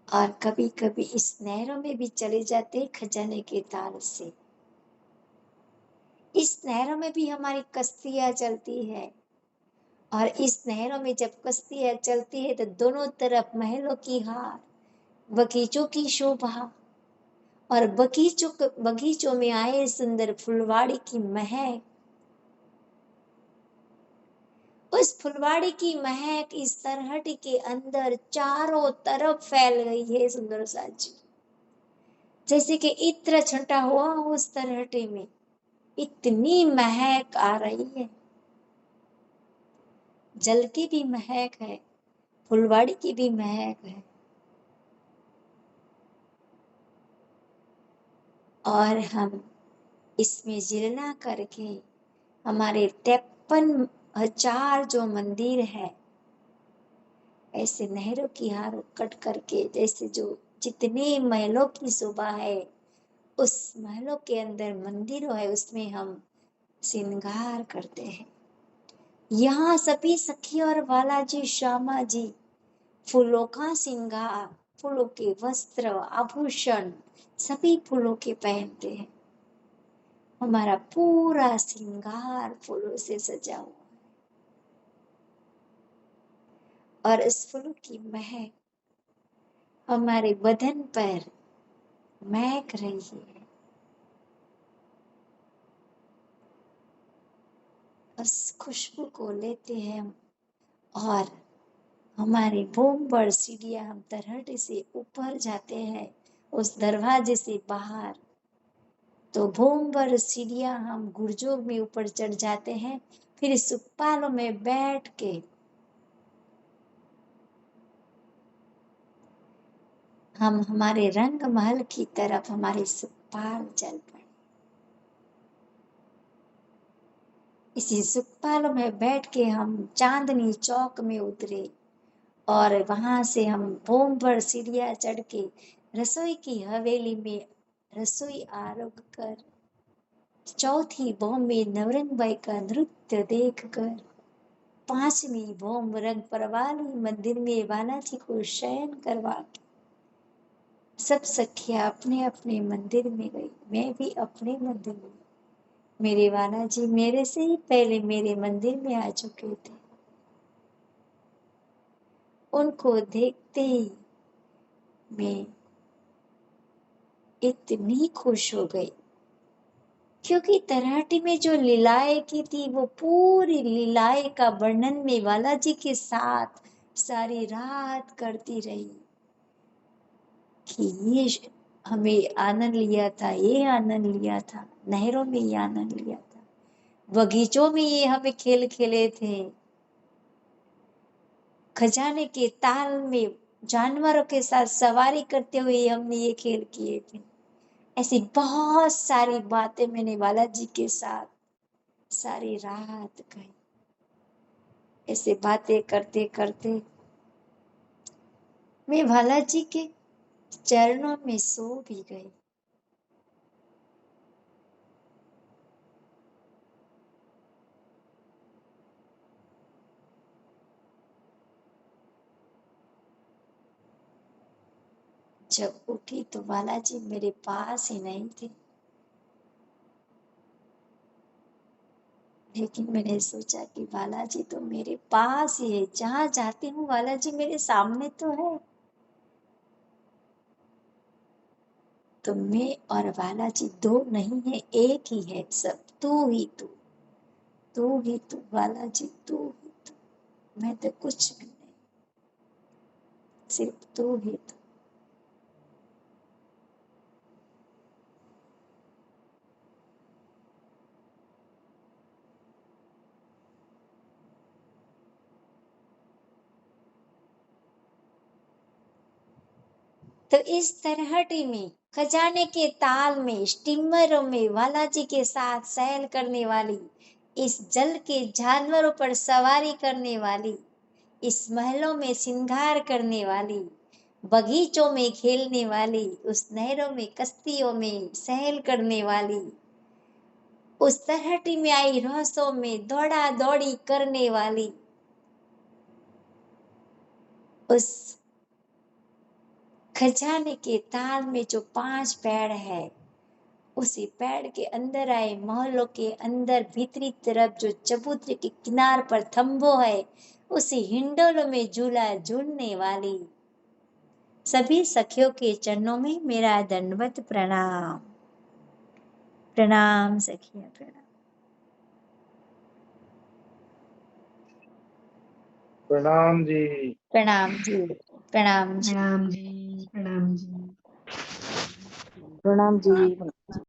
और कभी कभी इस नहरों में भी चले जाते हैं खजाने के ताल से। इस नहरों में भी हमारी कश्तियां चलती है। और इस नहरों में जब कश्तियां चलती है तो दोनों तरफ महलों की हार, बगीचों की शोभा और बगीचों में आए सुंदर फुलवाड़ी की महक, उस फुलवाड़ी की महक इस तरहटी के अंदर चारों तरफ फैल गई है सुंदर साजी। जैसे कि इत्र छंटा हुआ उस तरहटे में इतनी महक आ रही है। जल की भी महक है, फुलवाड़ी की भी महक है। और हम इसमें जिलना करके हमारे 53,000 जो मंदिर है, ऐसे नहरों की हार कट करके जैसे जो जितने महलों की शोभा है उस महलों के अंदर मंदिरों है उसमें हम श्रृंगार करते हैं। यहाँ सभी सखी और बालाजी श्यामा जी फूलों का श्रृंगार, फूलों के वस्त्र आभूषण सभी फूलों के पहनते हैं। हमारा पूरा श्रृंगार फूलों से सजा हुआ और इस फूलों की महक हमारे बदन पर महक रही है। उस खुशबू को लेते हैं हम और हमारे बूम पर सीढ़ियां हम तरहटे से ऊपर जाते हैं उस दरवाजे से बाहर, तो बूम पर सीढ़ियां हम गुर्जों में ऊपर चढ़ जाते हैं। फिर सुखपालों में बैठ के हम हमारे रंग महल की तरफ हमारे सुखपाल चल पड़े। इसी सुखपालों में बैठ के हम चांदनी चौक में उतरे और वहां से हम बूम पर सीढ़ियां चढ़ के रसोई की हवेली में रसोई आरंभ कर चौथी बूम में नवरंगबाई का नृत्य देखकर 5वीं बूम रंग परवाली मंदिर में बालाजी को शयन करवा के सब सखियां अपने अपने मंदिर में गई। मैं भी अपने मंदिर में, मेरे बालाजी मेरे से ही पहले मेरे मंदिर में आ चुके थे। उनको देखते ही मैं इतनी खुश हो गई क्योंकि तराटी में जो लीलाएं की थी वो पूरी लीलाएं का वर्णन में बालाजी के साथ सारी रात करती रही कि ये हमें आनंद लिया था, ये आनंद लिया था, नहरों में ये आनंद लिया था, बगीचों में ये हमें खेल खेले थे, खजाने के ताल में जानवरों के साथ सवारी करते हुए हमने ये खेल किए थे। ऐसी बहुत सारी बातें मैंने बालाजी के साथ सारी रात कही। ऐसे बातें करते करते मैं बालाजी के चरणों में सो भी गई। जब उठी तो बालाजी मेरे पास ही नहीं थे। लेकिन मैंने सोचा कि बालाजी तो मेरे पास ही है, जहां जाती हूँ बालाजी मेरे सामने तो है। तो मैं और बालाजी दो नहीं है, एक ही है सब। तू ही तू, तू ही तू बालाजी, तू ही तू। मैं तो कुछ भी नहीं, सिर्फ तू ही तू। तो इस तरहटी में, खजाने के ताल में, स्टीमरों में बालाजी के साथ सैर करने वाली, इस जल के जानवरों पर सवारी करने वाली, इस महलों में श्रृंगार करने वाली, बगीचों में खेलने वाली, उस नहरों में कश्तियों में सैर करने वाली, उस तरहटी में आई रहस्यों में दौड़ा दौड़ी करने वाली, उस खजाने के ताल में जो 5 पेड़ है, उसी पेड़ के अंदर आए महलों के अंदर भीतरी तरफ जो चबूतरे के किनार पर थंबो है, उसी हिंडोलों में झूला झूलने वाली सभी सखियों के चरणों में मेरा दंडवत प्रणाम। प्रणाम सखिया, प्रणाम। प्रणाम जी। प्रणाम जी, प्रणाम जी। प्रणाम जी, प्रणाम जी। प्रणाम जी।